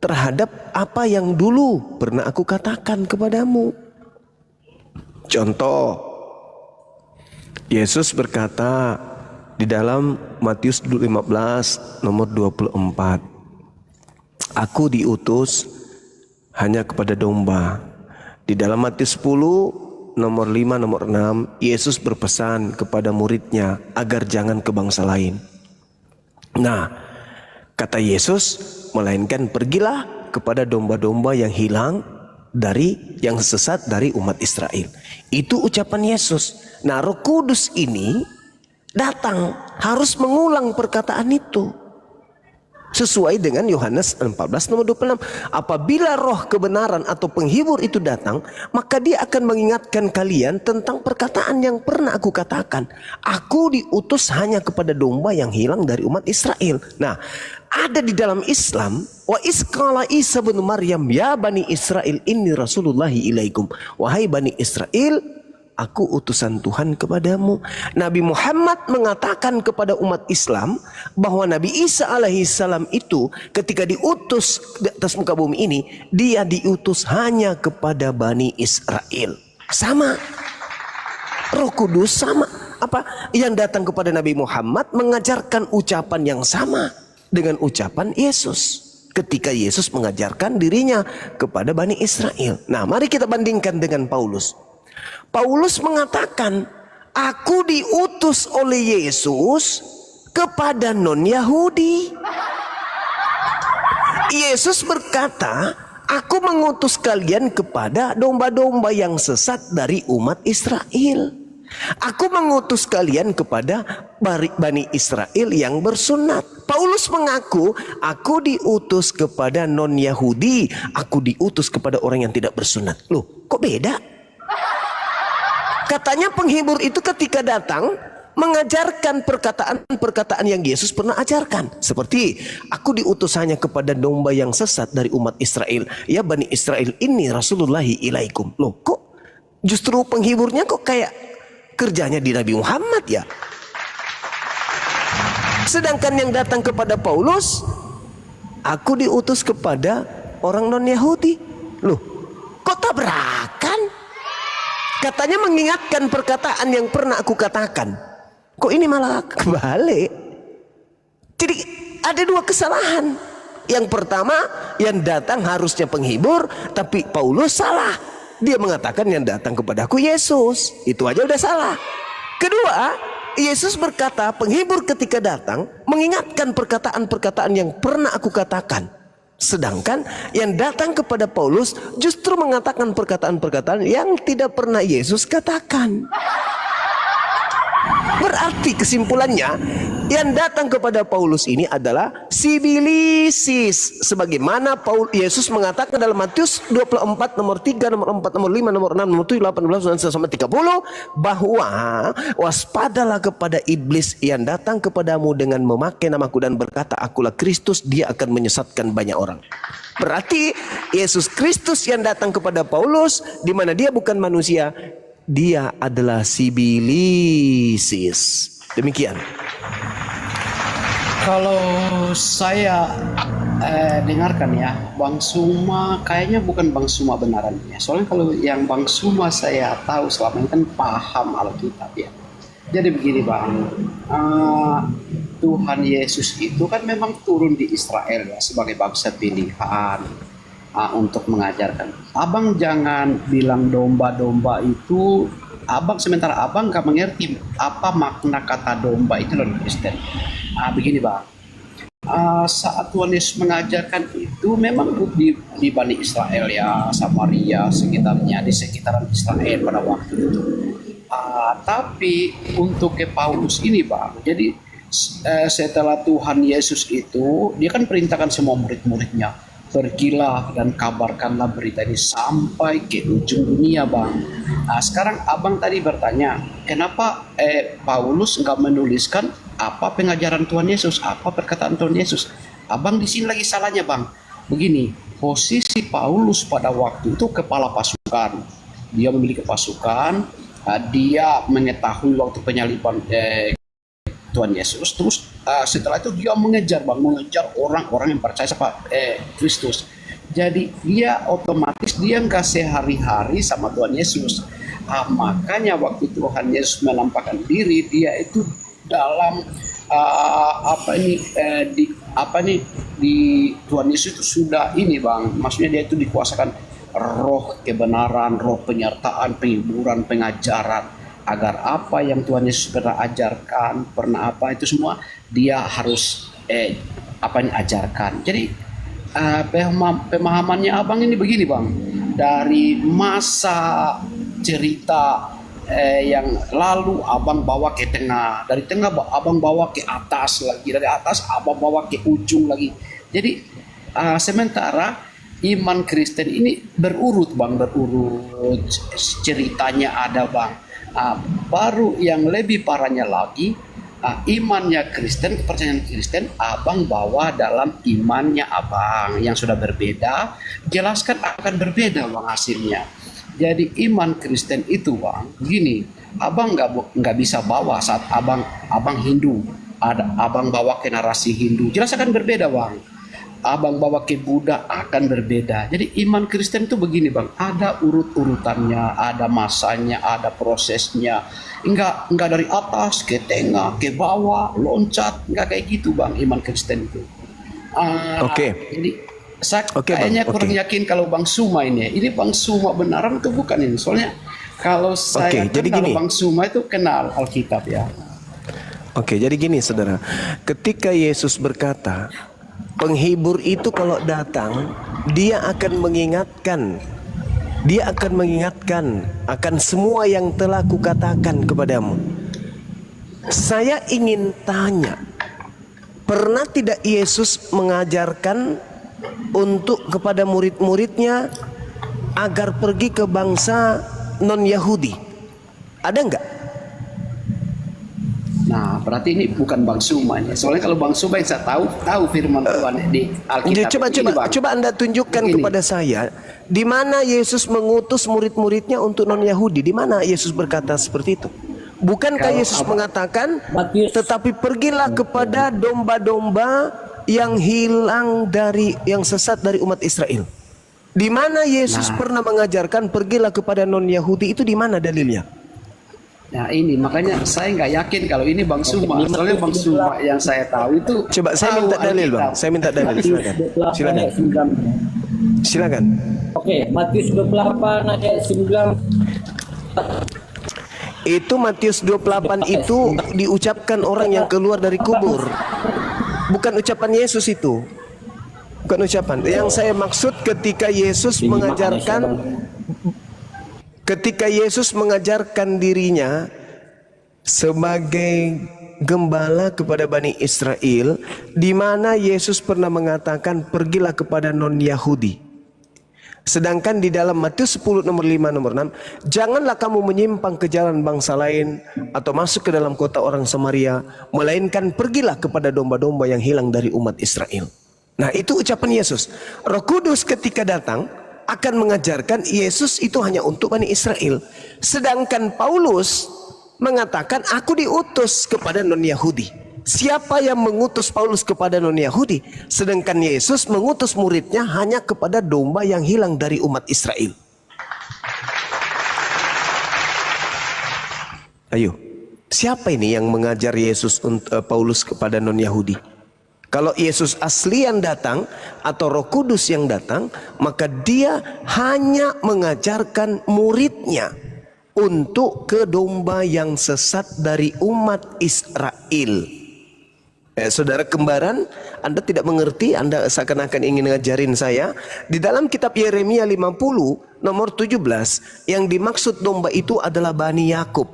terhadap apa yang dulu pernah aku katakan kepadamu. Contoh, Yesus berkata di dalam Matius 15 nomor 24, aku diutus hanya kepada domba. Di dalam Matius 10 nomor 5 nomor 6, Yesus berpesan kepada muridnya agar jangan ke bangsa lain. Nah, kata Yesus, melainkan pergilah kepada domba-domba yang hilang yang sesat dari umat Israel. Itu ucapan Yesus. Nah, Roh Kudus ini datang harus mengulang perkataan itu. Sesuai dengan Yohanes 14 nomor 26. Apabila roh kebenaran atau penghibur itu datang, maka dia akan mengingatkan kalian tentang perkataan yang pernah aku katakan. Aku diutus hanya kepada domba yang hilang dari umat Israel. Nah, ada di dalam Islam, wa isqala Isa bin Maryam ya bani Israel inni rasulullahi ilaikum. Wahai bani Israel, aku utusan Tuhan kepadamu. Nabi Muhammad mengatakan kepada umat Islam bahwa Nabi Isa alaihissalam itu ketika diutus di atas muka bumi ini, dia diutus hanya kepada Bani Israel. Sama. Roh Kudus sama. Apa yang datang kepada Nabi Muhammad mengajarkan ucapan yang sama dengan ucapan Yesus ketika Yesus mengajarkan dirinya kepada Bani Israel. Nah, mari kita bandingkan dengan Paulus. Paulus mengatakan, aku diutus oleh Yesus kepada non-Yahudi. Yesus berkata, aku mengutus kalian kepada domba-domba yang sesat dari umat Israel. Aku mengutus kalian kepada Bani Israel yang bersunat. Paulus mengaku, aku diutus kepada non-Yahudi. Aku diutus kepada orang yang tidak bersunat. Loh, kok beda? Katanya penghibur itu ketika datang mengajarkan perkataan-perkataan yang Yesus pernah ajarkan. Seperti aku diutus hanya kepada domba yang sesat dari umat Israel. Ya Bani Israel ini Rasulullahi ilaikum. Loh, kok justru penghiburnya kok kayak kerjanya di Nabi Muhammad ya? Sedangkan yang datang kepada Paulus, aku diutus kepada orang non-Yahudi. Loh, kok tabrakan? Katanya mengingatkan perkataan yang pernah aku katakan. Kok ini malah kebalik? Jadi ada 2 kesalahan. Yang pertama, yang datang harusnya penghibur, tapi Paulus salah. Dia mengatakan yang datang kepadaku Yesus. Itu aja udah salah. Kedua, Yesus berkata penghibur ketika datang mengingatkan perkataan-perkataan yang pernah aku katakan. Sedangkan yang datang kepada Paulus justru mengatakan perkataan-perkataan yang tidak pernah Yesus katakan. Berarti kesimpulannya yang datang kepada Paulus ini adalah sibilisis, sebagaimana Yesus mengatakan dalam Matius 24 nomor 3, nomor 4, nomor 5, nomor 6, nomor 7, 18 dan sampai 30 bahwa waspadalah kepada iblis yang datang kepadamu dengan memakai namaku dan berkata akulah Kristus, dia akan menyesatkan banyak orang. Berarti Yesus Kristus yang datang kepada Paulus, di mana dia bukan manusia, dia adalah sibilisis. Demikian. Kalau saya dengarkan ya, Bang Suma kayaknya bukan Bang Suma benaran ya. Soalnya kalau yang Bang Suma saya tahu selama ini kan paham Alkitab ya. Jadi begini Bang, Tuhan Yesus itu kan memang turun di Israel ya sebagai bangsa pilihan untuk mengajarkan. Abang jangan bilang domba-domba itu. Sementara abang nggak mengerti apa makna kata domba itu dalam Kristen. Begini Bang, saat Tuhan Yesus mengajarkan itu memang di Bani Israel ya, Samaria sekitarnya, di sekitaran Israel pada waktu itu. Tapi untuk ke Paulus ini Bang, jadi setelah Tuhan Yesus itu, dia kan perintahkan semua murid-muridnya, pergilah dan kabarkanlah berita ini sampai ke ujung dunia Bang. Sekarang abang tadi bertanya, kenapa Paulus nggak menuliskan apa pengajaran Tuhan Yesus, apa perkataan Tuhan Yesus? Abang di sini lagi salahnya Bang. Begini, posisi Paulus pada waktu itu kepala pasukan, dia memiliki pasukan, dia mengetahui waktu penyaliban Tuhan Yesus, terus setelah itu dia mengejar orang-orang yang percaya sama Kristus. Jadi dia otomatis dia nggak sehari-hari sama Tuhan Yesus. Makanya waktu Tuhan Yesus menampakkan diri, dia itu dalam di Tuhan Yesus itu sudah ini Bang, maksudnya dia itu dikuasakan roh kebenaran, roh penyertaan, penghiburan, pengajaran, agar apa yang Tuhan Yesus pernah ajarkan, itu semua dia harus ajarkan. Jadi pemahamannya abang ini begini Bang, dari masa cerita yang lalu abang bawa ke tengah, dari tengah abang bawa ke atas lagi, dari atas abang bawa ke ujung lagi. Jadi sementara iman Kristen ini berurut Bang, berurut ceritanya ada Bang. Baru yang lebih parahnya lagi, imannya Kristen, kepercayaan Kristen abang bawa dalam imannya abang yang sudah berbeda, jelaskan akan berbeda Bang hasilnya. Jadi iman Kristen itu Bang, begini, abang nggak bisa bawa saat abang Hindu, abang bawa ke narasi Hindu, jelas akan berbeda Bang. Abang bawa ke Buddha akan berbeda. Jadi iman Kristen itu begini Bang, ada urut-urutannya, ada masanya, ada prosesnya. Enggak dari atas ke tengah, ke bawah, loncat, enggak kayak gitu Bang iman Kristen itu. Jadi saya kayaknya kurang yakin kalau Bang Suma ini Bang Suma benaran itu bukan ini. Soalnya kalau saya jadi kenal gini. Bang Suma itu kenal Alkitab ya. Jadi gini saudara, ketika Yesus berkata, penghibur itu kalau datang, dia akan mengingatkan akan semua yang telah kukatakan kepadamu. Saya ingin tanya, pernah tidak Yesus mengajarkan untuk kepada murid-muridnya agar pergi ke bangsa non-Yahudi? Ada enggak? Nah, berarti ini bukan Bang Suma ya. Soalnya kalau Bang Suma yang saya tahu firman Tuhan di Alkitab. Coba Anda tunjukkan kepada saya di mana Yesus mengutus murid-muridnya untuk non-Yahudi. Di mana Yesus berkata seperti itu? Bukankah Yesus mengatakan, tetapi pergilah kepada domba-domba yang hilang yang sesat dari umat Israel. Di mana Yesus pernah mengajarkan pergilah kepada non-Yahudi, itu di mana dalilnya? Nah ini makanya saya nggak yakin kalau ini Bang Suma. Soalnya Bang Suma yang saya tahu itu. Coba saya minta dalil Bang. Saya minta dalil. Silakan. Oke, Matius 28 ayat 9. Itu Matius 28 itu diucapkan orang yang keluar dari kubur. Bukan ucapan Yesus itu. Bukan ucapan. Yang saya maksud ketika Yesus mengajarkan dirinya sebagai gembala kepada Bani Israel, di mana Yesus pernah mengatakan pergilah kepada non-Yahudi. Sedangkan di dalam Matius 10 nomor 5 nomor 6, janganlah kamu menyimpang ke jalan bangsa lain atau masuk ke dalam kota orang Samaria, melainkan pergilah kepada domba-domba yang hilang dari umat Israel. Nah, itu ucapan Yesus. Roh Kudus ketika datang akan mengajarkan Yesus itu hanya untuk Bani Israel. Sedangkan Paulus mengatakan aku diutus kepada non-Yahudi. Siapa yang mengutus Paulus kepada non-Yahudi? Sedangkan Yesus mengutus muridnya hanya kepada domba yang hilang dari umat Israel. Ayo, siapa ini yang mengajar Yesus Paulus kepada non-Yahudi? Kalau Yesus asli yang datang atau Roh Kudus yang datang, maka dia hanya mengajarkan muridnya untuk ke domba yang sesat dari umat Israel. Saudara kembaran, Anda tidak mengerti, Anda seakan-akan ingin ngajarin saya. Di dalam kitab Yeremia 50 nomor 17, yang dimaksud domba itu adalah Bani Yakub.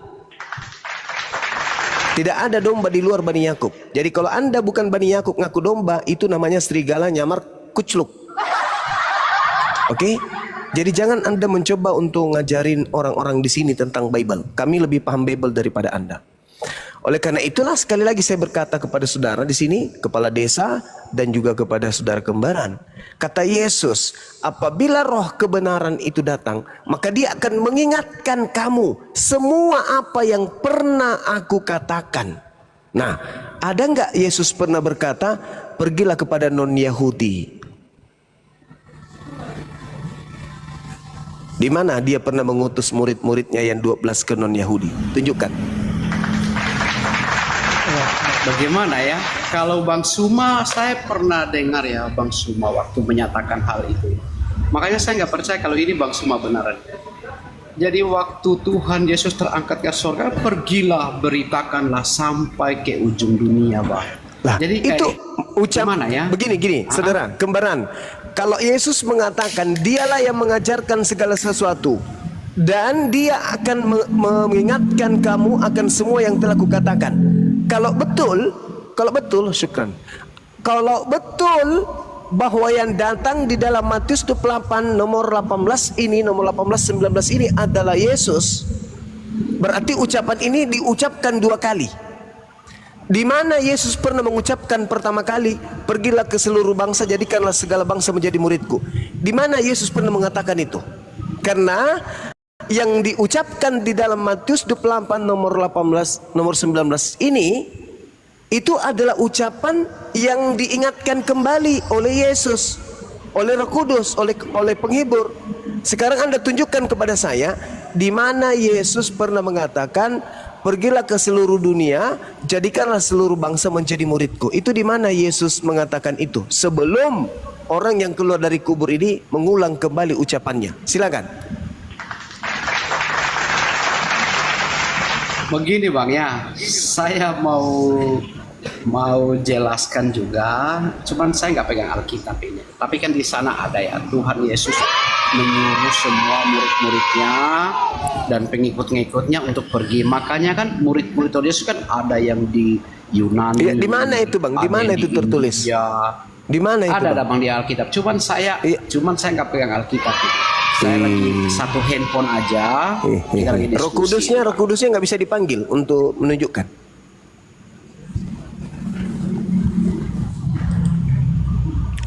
Tidak ada domba di luar Bani Yakub. Jadi kalau Anda bukan Bani Yakub ngaku domba, itu namanya serigala nyamar kucluk. Oke? Jadi jangan Anda mencoba untuk ngajarin orang-orang di sini tentang Bible. Kami lebih paham Bible daripada Anda. Oleh karena itulah sekali lagi saya berkata kepada saudara di sini, kepala desa dan juga kepada saudara kembaran. Kata Yesus, apabila roh kebenaran itu datang, maka dia akan mengingatkan kamu semua apa yang pernah aku katakan. Nah, ada nggak Yesus pernah berkata, pergilah kepada non-Yahudi? Di mana dia pernah mengutus murid-muridnya yang 12 ke non-Yahudi? Tunjukkan. Bagaimana ya? Kalau Bang Suma, saya pernah dengar ya Bang Suma waktu menyatakan hal itu. Makanya saya nggak percaya kalau ini Bang Suma benaran. Jadi waktu Tuhan Yesus terangkat ke surga, pergilah beritakanlah sampai ke ujung dunia, Bang. Lah, jadi itu ucapan ya? Begini, saudara, kembaran. Kalau Yesus mengatakan dialah yang mengajarkan segala sesuatu dan dia akan mengingatkan kamu akan semua yang telah kukatakan. Kalau betul, syukran. Kalau betul bahwa yang datang di dalam Matius 28 nomor 18 ini, nomor 18 19 ini adalah Yesus, berarti ucapan ini diucapkan dua kali. Di mana Yesus pernah mengucapkan pertama kali, pergilah ke seluruh bangsa, jadikanlah segala bangsa menjadi muridku. Di mana Yesus pernah mengatakan itu? Karena yang diucapkan di dalam Matius 28 nomor 18 nomor 19 ini itu adalah ucapan yang diingatkan kembali oleh Yesus, oleh Roh Kudus, oleh penghibur. Sekarang Anda tunjukkan kepada saya di mana Yesus pernah mengatakan pergilah ke seluruh dunia, jadikanlah seluruh bangsa menjadi muridku. Itu di mana Yesus mengatakan itu? Sebelum orang yang keluar dari kubur ini mengulang kembali ucapannya. Silakan. Begini Bang ya, saya mau jelaskan juga, cuman saya nggak pegang Alkitab ini. Tapi kan di sana ada ya, Tuhan Yesus menyuruh semua murid-muridnya dan pengikut-pengikutnya untuk pergi. Makanya kan murid-murid Yesus kan ada yang di Yunani. Ya, di mana itu Bang? Di mana itu tertulis? Ya, di mana itu? Ada Bang di Alkitab. Cuman saya nggak pegang Alkitab. Saya lagi satu handphone aja. Kita lagi diskusi. Roh Kudusnya nggak bisa dipanggil untuk menunjukkan.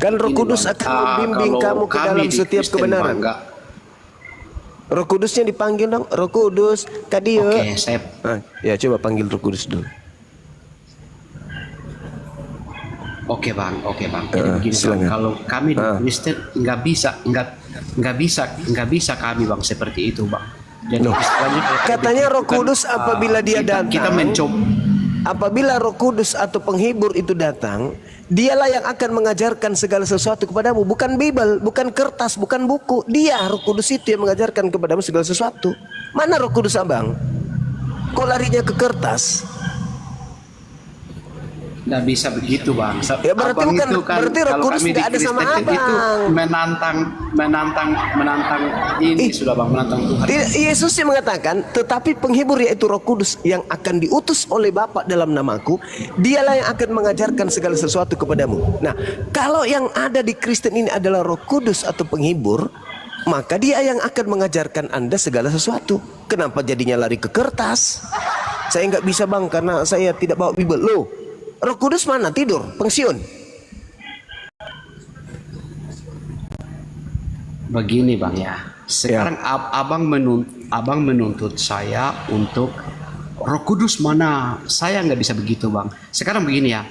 Kan Roh Kudus akan membimbing kamu ke dalam setiap kebenaran. Roh Kudusnya dipanggil dong. Roh Kudus, Kadio. Oke, saya. Ya coba panggil Roh Kudus dulu. Oke bang. Jadi begini Bang, kalau kami di Kristen nggak bisa kami Bang seperti itu Bang. Jadi katanya Roh Kudus apabila dia datang, kita mencoba. Apabila Roh Kudus atau penghibur itu datang, dialah yang akan mengajarkan segala sesuatu kepadamu, bukan Bible, bukan kertas, bukan buku. Dia Roh Kudus itu yang mengajarkan kepadamu segala sesuatu. Mana Roh Kudus abang? Kok larinya ke kertas? Nggak bisa begitu bang. Ya, berarti Abang bukan- itu kan, berarti Roh kalau Kudus kami di nggak ada sama Kristen itu abang. menantang ini sudah bang, menantang Tuhan. Tidak, Yesus yang mengatakan, tetapi penghibur yaitu Roh Kudus yang akan diutus oleh Bapa dalam namaku, dialah yang akan mengajarkan segala sesuatu kepadamu. Nah, kalau yang ada di Kristen ini adalah Roh Kudus atau penghibur, maka dia yang akan mengajarkan Anda segala sesuatu. Kenapa jadinya lari ke kertas? Saya nggak bisa bang, karena saya tidak bawa Bible. Loh, Roh Kudus mana? Tidur, pensiun. Begini bang ya, sekarang abang menuntut saya untuk Roh Kudus mana? Saya nggak bisa begitu bang. Sekarang begini ya,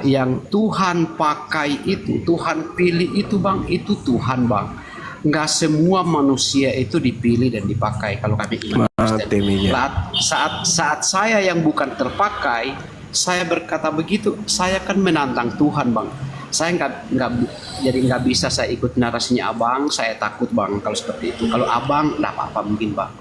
yang Tuhan pakai itu, Tuhan pilih itu bang, itu Tuhan bang. Nggak semua manusia itu dipilih dan dipakai kalau kami iman Kristen. Saat saya yang bukan terpakai, saya berkata begitu, saya kan menantang Tuhan bang. Saya nggak bisa saya ikut narasinya abang. Saya takut bang kalau seperti itu. Kalau abang nggak apa-apa mungkin bang.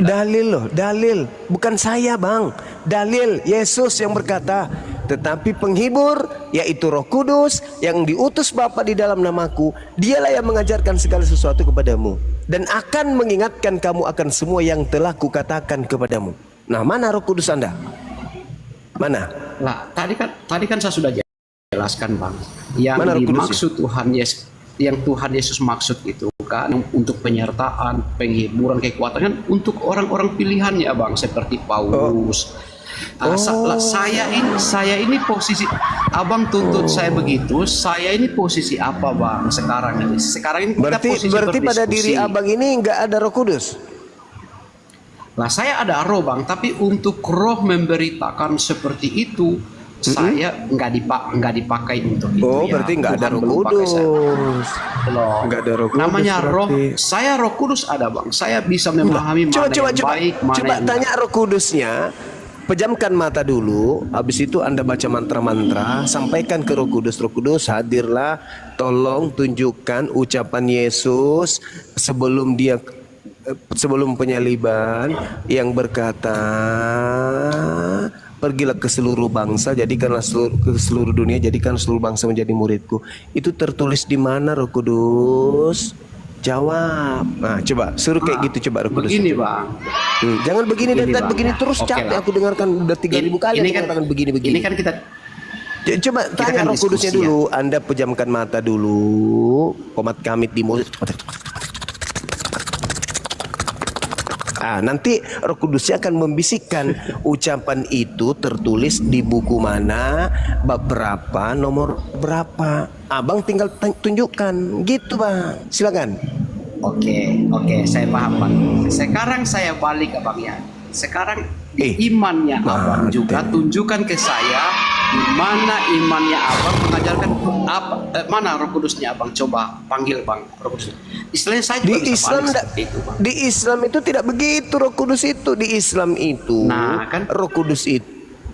Dalil loh, dalil. Bukan saya bang. Dalil Yesus yang berkata, tetapi penghibur yaitu Roh Kudus yang diutus Bapa di dalam namaku, dialah yang mengajarkan segala sesuatu kepadamu dan akan mengingatkan kamu akan semua yang telah kukatakan kepadamu. Nah, mana Roh Kudus Anda? Mana? Lah, tadi kan saya sudah jelaskan bang. Yang Mana Roh Kudusnya? dimaksud yang Tuhan Yesus maksud itu kan untuk penyertaan, penghiburan, kekuatan kan untuk orang-orang pilihannya bang, seperti Paulus. Saya ini posisi abang tuntut saya begitu. Saya ini posisi apa bang sekarang ini? Sekarang ini kita posisi Berarti pada berdiskusi. diri abang ini nggak ada Roh Kudus. Lah saya ada roh bang, tapi untuk roh memberitakan seperti itu, saya nggak dipakai untuk itu. Oh, ya. berarti nggak ada Tuhan Roh belum pakai saya. Kudus. Loh, Nggak ada Roh Kudus namanya roh. berarti. Saya Roh Kudus ada bang. Saya bisa memahami mana yang baik, mana coba yang tanya Roh Kudusnya. Pejamkan mata dulu, habis itu Anda baca mantra-mantra, sampaikan ke Roh Kudus. Roh Kudus hadirlah, tolong tunjukkan ucapan Yesus sebelum penyaliban yang berkata, pergilah ke seluruh bangsa, jadikanlah ke seluruh dunia, jadikan seluruh bangsa menjadi muridku. Itu tertulis di mana Roh Kudus? Jawab. Nah, coba suruh kayak gitu, coba Roh Kudus. begini bang. Jangan begini dan Bang, begini ya. terus. Oke Capek lah. aku dengarkan udah 3.000 kali Ini aku kan mengatakan begini. Ini kan kita Coba tanya kan Roh Kudusnya diskusi, dulu. Anda pejamkan mata dulu. Komat kamit di mulut. Nanti Roh Kudusnya akan membisikkan ucapan itu tertulis di buku mana, bab berapa, nomor berapa. Abang tinggal tunjukkan, gitu bang. Silakan. Oke, saya paham bang. Sekarang saya balik abang ya. Sekarang di imannya abang juga tunjukkan ke saya di mana imannya abang mengajarkan apa, mana Roh Kudusnya abang, coba panggil bang Roh Kudus. Istilahnya saya juga Di bisa Islam balik seperti itu bang. di Islam itu tidak begitu Roh Kudus itu. Di Islam itu Nah, kan? Roh Kudus itu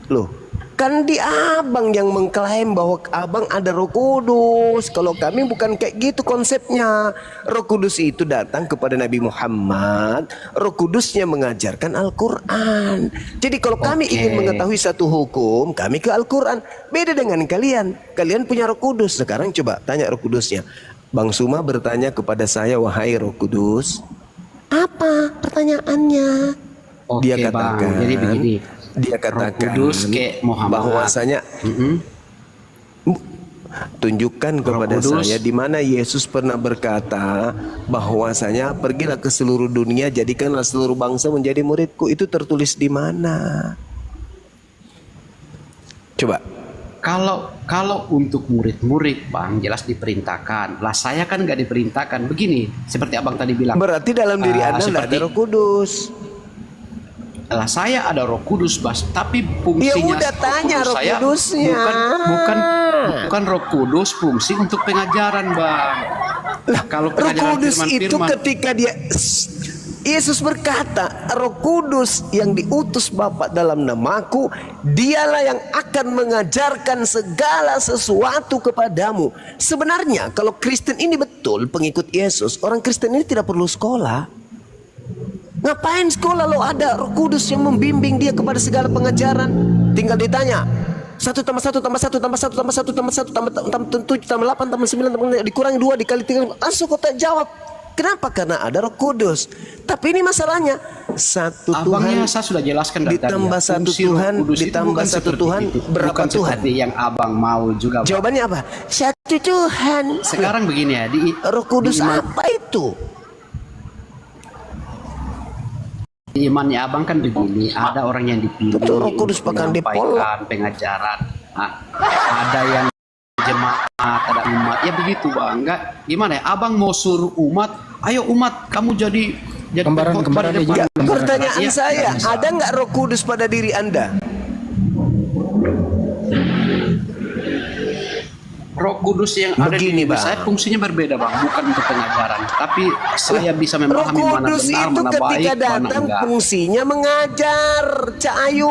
loh. Kan di abang yang mengklaim bahwa abang ada Roh Kudus. Kalau kami bukan kayak gitu konsepnya. Roh Kudus itu datang kepada Nabi Muhammad. Roh Kudusnya mengajarkan Al-Quran. Jadi kalau kami ingin mengetahui satu hukum, kami ke Al-Quran. Beda dengan kalian. Kalian punya Roh Kudus. Sekarang coba tanya Roh Kudusnya. Bang Suma bertanya kepada saya, wahai Roh Kudus, apa pertanyaannya? Oke, Dia bang. katakan, Jadi begini. dia katakan Roh Kudus ke Muhammad. bahwasanya tunjukkan kepada Kudus. saya di mana Yesus pernah berkata bahwasanya pergilah ke seluruh dunia, jadikanlah seluruh bangsa menjadi muridku. Itu tertulis di mana? Coba. Kalau untuk murid-murid bang jelas diperintahkan. Lah saya kan nggak diperintahkan. Begini, seperti abang tadi bilang. Berarti dalam diri Anda tidak seperti- ada Roh Kudus. Lah saya ada Roh Kudus bas, tapi fungsinya Ya udah tanya Roh saya Kudusnya. bukan Roh Kudus fungsi untuk pengajaran bang. Kalau Roh pengajaran Kudus itu firman-firman, ketika Yesus berkata, Roh Kudus yang diutus Bapa dalam namaku, dialah yang akan mengajarkan segala sesuatu kepadamu. Sebenarnya kalau Kristen ini betul pengikut Yesus, orang Kristen ini tidak perlu sekolah. Ngapain sekolah lo? Ada Roh Kudus yang membimbing dia kepada segala pengajaran. Tinggal ditanya, 1 tambah 1 tambah 1 tambah 1 tambah 1 tambah 1 tambah 7 tambah 8 tambah 9 tambah 9, dikurangi 2 dikali 3, langsung kau tak jawab. Kenapa? Karena ada Roh Kudus. Tapi ini masalahnya, satu Abangnya Tuhan saya sudah jelaskan dari tadi ditambah ya. satu Fungsi Roh Tuhan Kudus itu ditambah bukan satu seperti Tuhan itu. berapa Bukan Tuhan? seperti yang abang mau juga, Bang. Jawabannya apa? Satu Tuhan. Sekarang begini ya, Roh Kudus di iman, apa itu? di imannya abang kan begini, ada orang yang dipilih Betul, Roh Kudus untuk bahkan menyampaikan pengajaran. Nah, ada yang jemaat, ada umat, ya begitu Bang. Enggak gimana ya? Abang mau suruh umat, ayo umat kamu jadi Kembaran khotbah di depan. dia Pertanyaan Iya, saya, nggak bisa. ada nggak Roh Kudus pada diri Anda? Roh Kudus yang ada Begini, di diri Bang. saya fungsinya berbeda Bang, bukan untuk pengajaran, tapi saya bisa Roh memahami mana Kudus benar, itu mana ketika baik, mana datang enggak. fungsinya mengajar. Cak Ayu.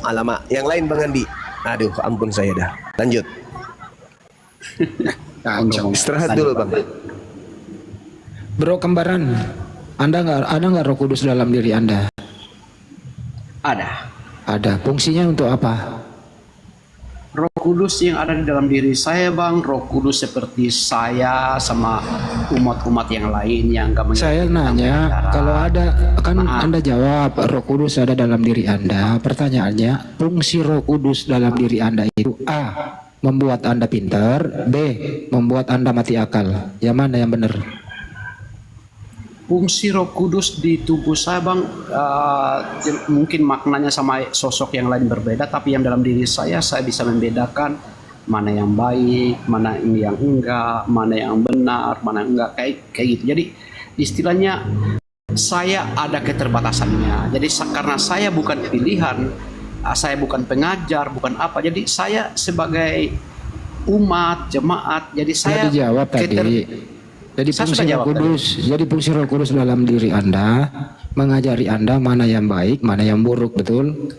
Alamak, yang lain Bang Andi. Aduh, ampun saya dah. Lanjut. Kacau. Istirahat dulu Bang. Bro Kembaran, ada nggak Roh Kudus dalam diri Anda? Ada. Ada. Fungsinya untuk apa? Roh Kudus yang ada di dalam diri saya Bang, Roh Kudus seperti saya sama umat-umat yang lain yang gak Saya nanya, kalau ada, kan Anda jawab Roh Kudus ada dalam diri Anda. Pertanyaannya, fungsi Roh Kudus dalam diri Anda itu A, membuat Anda pintar, B, membuat Anda mati akal. Yang mana yang benar? fungsi Roh Kudus di tubuh saya Bang, mungkin maknanya sama sosok yang lain berbeda, tapi yang dalam diri saya bisa membedakan mana yang baik, mana yang enggak, mana yang benar, mana yang enggak, kayak gitu. Jadi istilahnya saya ada keterbatasannya. Jadi karena saya bukan pilihan, saya bukan pengajar, bukan apa. Jadi saya sebagai umat, jemaat, jadi saya dijawab tadi. Jadi Saya fungsi sudah Roh jawab Kudus, jadi fungsi Roh Kudus dalam diri Anda mengajari Anda mana yang baik, mana yang buruk, betul?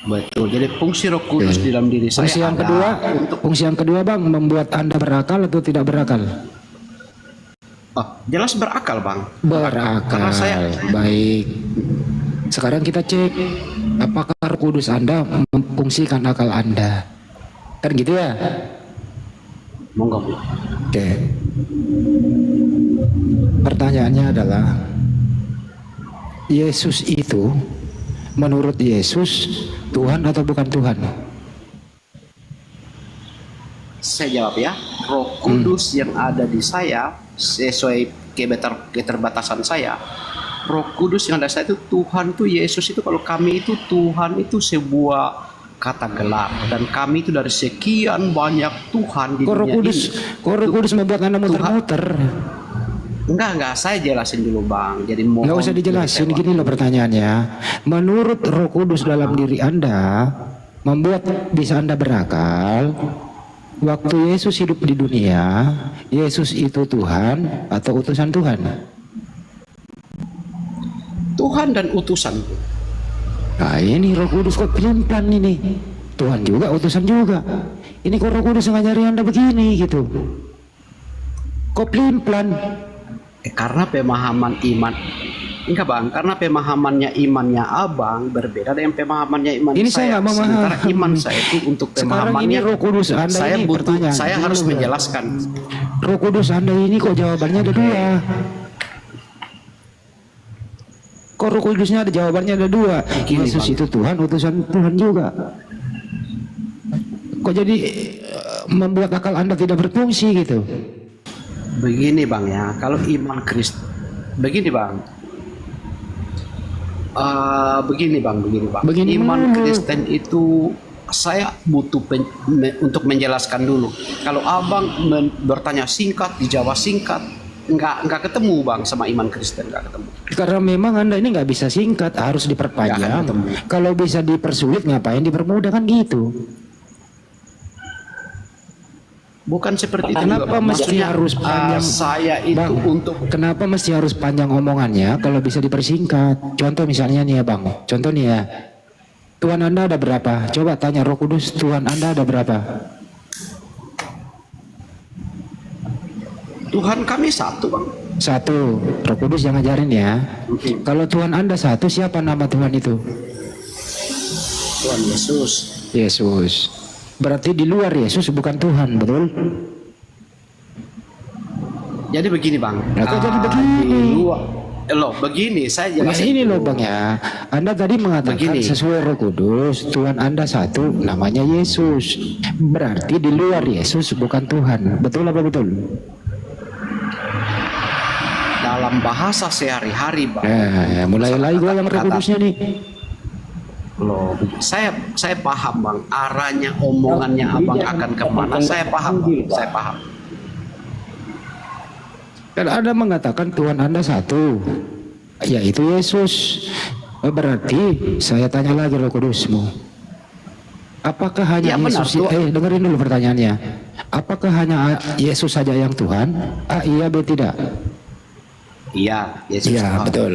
betul. Jadi fungsi Roh Kudus di dalam diri saya Fungsi yang ada kedua, untuk fungsi yang kedua Bang, membuat Anda berakal atau tidak berakal? jelas berakal Bang. Berakal. Karena saya Baik. Sekarang kita cek apakah Roh Kudus Anda memfungsikan akal Anda. Kan gitu ya? monggo Bu. Oke. Pertanyaannya adalah, Yesus itu menurut Yesus Tuhan atau bukan Tuhan? Saya jawab ya, Roh Kudus yang ada di saya sesuai keterbatasan saya. Roh Kudus yang ada di saya itu Tuhan tuh Yesus itu, kalau kami itu Tuhan itu sebuah kata gelar, dan kami itu dari sekian banyak Tuhan di Kok Roh dunia Kudus, ini. kok Roh Kudus membuat Anda muter-muter? Enggak, saya jelasin dulu Bang. Jadi mohon Nggak usah dijelasin, gini loh pertanyaannya. Menurut Roh Kudus dalam diri Anda membuat bisa Anda berakal. Waktu Yesus hidup di dunia, Yesus itu Tuhan atau utusan Tuhan? Tuhan dan utusan. Nah ini Roh Kudus kok pelin-pelan ini. Tuhan juga, utusan juga. Ini kok Roh Kudus ngajari Anda begini gitu. Kok pelin-pelan? Karena pemahaman iman. Enggak Bang, karena pemahamannya imannya Abang berbeda dengan pemahamannya iman Ini saya saya. nggak memahami. Sementara iman saya itu untuk Sekarang pemahamannya. ini Roh Kudus Anda saya ini butuh, pertanyaan. saya harus Gini loh, menjelaskan. Roh Kudus Anda ini kok jawabannya ada dua? Kok Roh Kudusnya ada jawabannya ada dua? Gini, Yesus Bang. itu Tuhan, utusan Tuhan juga. Kok jadi membuat akal Anda tidak berfungsi gitu? Begini Bang ya, kalau iman Kristus, begini Bang. Begini bang. Begini Iman mulu. Kristen itu saya butuh untuk menjelaskan dulu. Kalau abang bertanya singkat, dijawab singkat, nggak ketemu bang sama iman Kristen, nggak ketemu. Karena memang Anda ini nggak bisa singkat, harus Nggak akan diperpanjang. ketemu. Kalau bisa dipersulit ngapain dipermudah kan gitu? Bukan seperti itu. Kenapa juga, Bang. mesti Maksudnya, harus panjang? saya itu Bang, untuk kenapa mesti harus panjang omongannya kalau bisa dipersingkat? Contoh misalnya nih ya bang, contoh nih ya, Tuhan Anda ada berapa? Coba tanya Roh Kudus, Tuhan Anda ada berapa? Tuhan kami satu bang. Satu, Roh Kudus yang ngajarin ya. Kalau Tuhan Anda satu, siapa nama Tuhan itu? Tuhan Yesus. Yesus. Berarti di luar Yesus bukan Tuhan, betul? Jadi begini bang. Nah, kok jadi begini? Di luar, loh begini saya Nah, jelasin ini loh dulu. Bang ya. Anda tadi mengatakan Begini. sesuai Roh Kudus, Tuhan Anda satu, namanya Yesus. Berarti di luar Yesus bukan Tuhan. Betul apa betul? Dalam bahasa sehari-hari bang. Ya, mulai lagi gue yang Roh Kata- Kudusnya nih. Loh, saya paham bang arahnya omongannya abang akan kemana. Saya paham bang, saya paham. Dan Anda mengatakan Tuhan Anda satu, yaitu Yesus. Berarti saya tanya lagi Roh Kudusmu. Apakah hanya Ya, benar, Yesus? Tuhan. Dengerin dulu pertanyaannya. Apakah hanya Yesus saja yang Tuhan? Iya, B tidak. Iya, Yesus Iya, Tuhan. betul.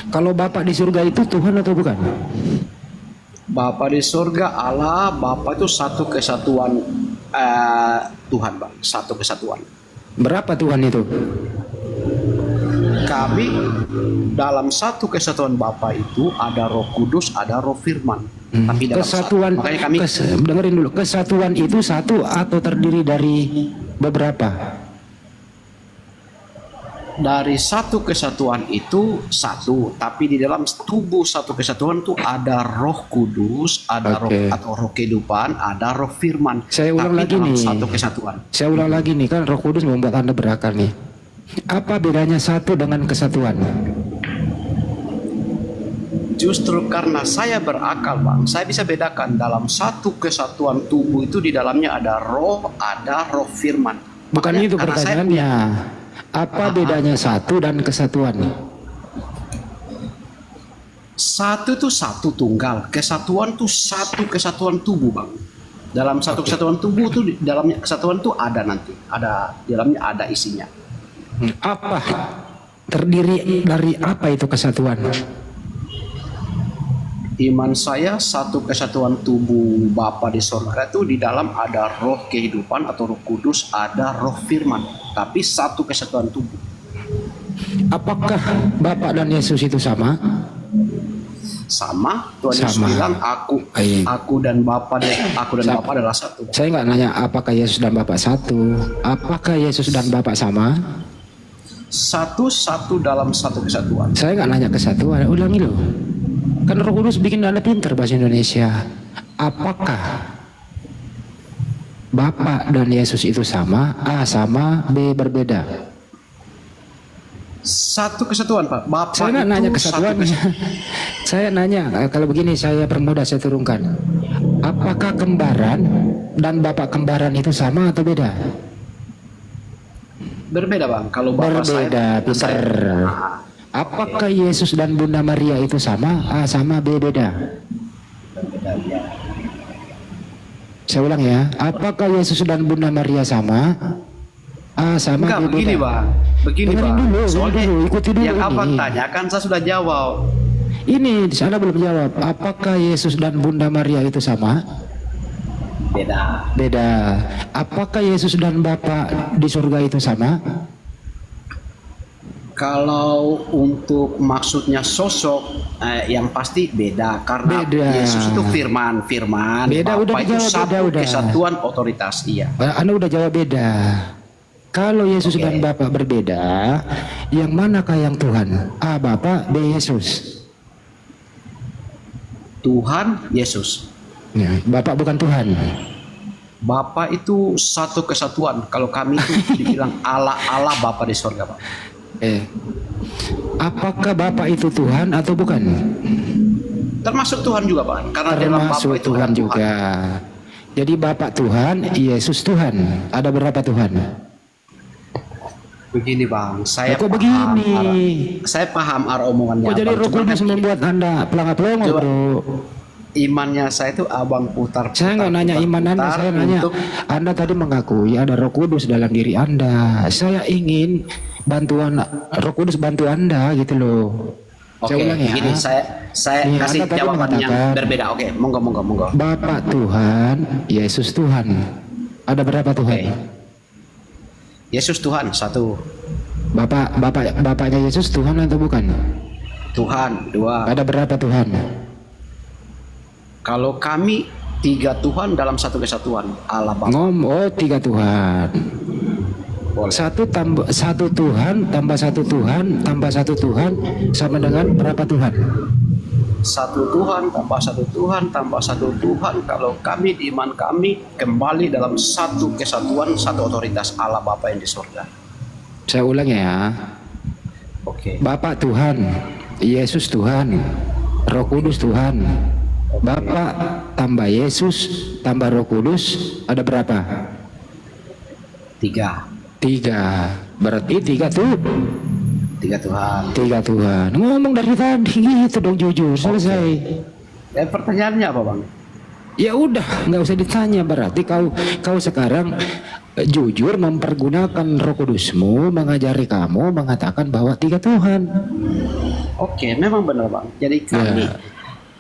Kalau Bapak di surga itu Tuhan atau bukan? Bapa di surga Allah, Bapa itu satu kesatuan Tuhan bang, satu kesatuan. Berapa Tuhan itu? Kami dalam satu kesatuan Bapa itu ada Roh Kudus, ada Roh Firman. Tapi dalam Kesatuan, satu. Makanya kami dengerin dulu. Kesatuan itu satu atau terdiri dari beberapa? dari satu kesatuan itu satu, tapi di dalam tubuh satu kesatuan itu ada Roh Kudus, ada Oke. Roh atau Roh kehidupan, ada Roh Firman. Saya ulang tapi lagi dalam nih. satu kesatuan. Saya ulang lagi nih, kan Roh Kudus membuat Anda berakal nih. Apa bedanya satu dengan kesatuan? Justru karena saya berakal bang, saya bisa bedakan dalam satu kesatuan tubuh itu di dalamnya ada Roh, ada Roh Firman. Bukan Makanya itu karena saya pertanyaannya. Apa bedanya satu dan kesatuan? Satu itu satu tunggal, kesatuan itu satu kesatuan tubuh bang. Dalam satu kesatuan tubuh itu di dalamnya kesatuan itu ada nanti, ada di dalamnya ada isinya. Apa? Terdiri dari apa itu kesatuan? Iman saya satu kesatuan tubuh Bapa di sorga itu di dalam ada Roh kehidupan atau Roh Kudus, ada Roh Firman, tapi satu kesatuan tubuh. Apakah Bapak dan Yesus itu sama? Sama, Tuhan Yesus Sama. bilang Baik. aku dan Bapa Sama. adalah satu. Saya nggak nanya apakah Yesus dan Bapak satu. Apakah Yesus dan Bapak sama? Satu dalam satu kesatuan. Saya nggak nanya kesatuan. Ulangi loh. Kan Roh Kudus bikin Anda pintar bahasa Indonesia. Apakah Bapak dan Yesus itu sama? A sama, B berbeda. Satu kesatuan Pak. Bapa Saya nggak itu nanya satu kesatuannya. Saya nanya, kalau begini saya permudah, saya turunkan. Apakah kembaran dan Bapak kembaran itu sama atau beda? Berbeda Bang. Kalau Bapak Berbeda, pintar. Apakah Yesus dan Bunda Maria itu sama? A sama, B beda. Saya ulang ya. Apakah Yesus dan Bunda Maria sama? A sama, Enggak, B begini beda. Bang. Begini Dengerin Bang. dulu, Soalnya dengerin dulu, ikuti dulu yang Abang ini. tanyakan saya sudah jawab. Ini di sana belum jawab. Apakah Yesus dan Bunda Maria itu sama? Beda. Beda. Apakah Yesus dan Bapa di surga itu sama? Kalau untuk maksudnya sosok yang pasti beda karena Beda. Yesus itu firman. Beda, Bapa udah itu dijawab, satu udah. kesatuan otoritas. Iya. Anda udah jawab beda. Kalau Yesus Oke. dan Bapa berbeda, yang manakah yang Tuhan? A. Bapa, B. Yesus. Tuhan Yesus. Ya, Bapak bukan Tuhan. Bapa itu satu kesatuan. Kalau kami itu dibilang Allah Bapa di surga, Pak. Apakah Bapak itu Tuhan atau bukan? Termasuk Tuhan juga, Pak. Karena dalam Bapa Termasuk itu Tuhan ada juga. Jadi Bapak Tuhan, Yesus Tuhan. Ada berapa Tuhan? Begini, Bang. Saya Kok paham begini? saya paham arah omongannya. Kok jadi Abang. Roh Cuma Kudus kan membuat Anda pelangap-pelongo, Coba. bro? imannya saya itu Abang putar. Saya nggak nanya iman Anda, saya nanya Anda tadi mengakui ada Roh Kudus dalam diri Anda. Saya ingin bantuan Roh Kudus bantu Anda gitu loh. Oke, Saya ulang ya. gini saya Nih, kasih Anda tadi jawaban yang mengatakan, berbeda. Oke, monggo. Bapak Tuhan, Yesus Tuhan. Ada berapa Tuhan? Oke. Yesus Tuhan satu, Bapaknya Yesus Tuhan atau bukan? Tuhan dua. Ada berapa Tuhan? Kalau kami tiga Tuhan dalam satu kesatuan, Allah Bapa. Oh, tiga Tuhan. Boleh. Satu Tuhan tambah satu Tuhan tambah satu Tuhan sama dengan berapa Tuhan? Satu Tuhan tambah satu Tuhan tambah satu Tuhan. Kalau kami di iman kami kembali dalam satu kesatuan, satu otoritas, Allah Bapa yang di surga. Saya ulang ya. Oke. Bapa Tuhan, Yesus Tuhan, Roh Kudus Tuhan. Bapa tambah Yesus tambah Roh Kudus ada berapa? Tiga Berarti tiga Tuhan. Tiga Tuhan. Ngomong dari tadi gitu dong, jujur. Selesai. Pertanyaannya apa, Bang? Ya udah, nggak usah ditanya. Berarti kau sekarang jujur mempergunakan Roh Kudusmu mengajari kamu mengatakan bahwa tiga Tuhan. Oke, memang benar, Bang. Jadi kami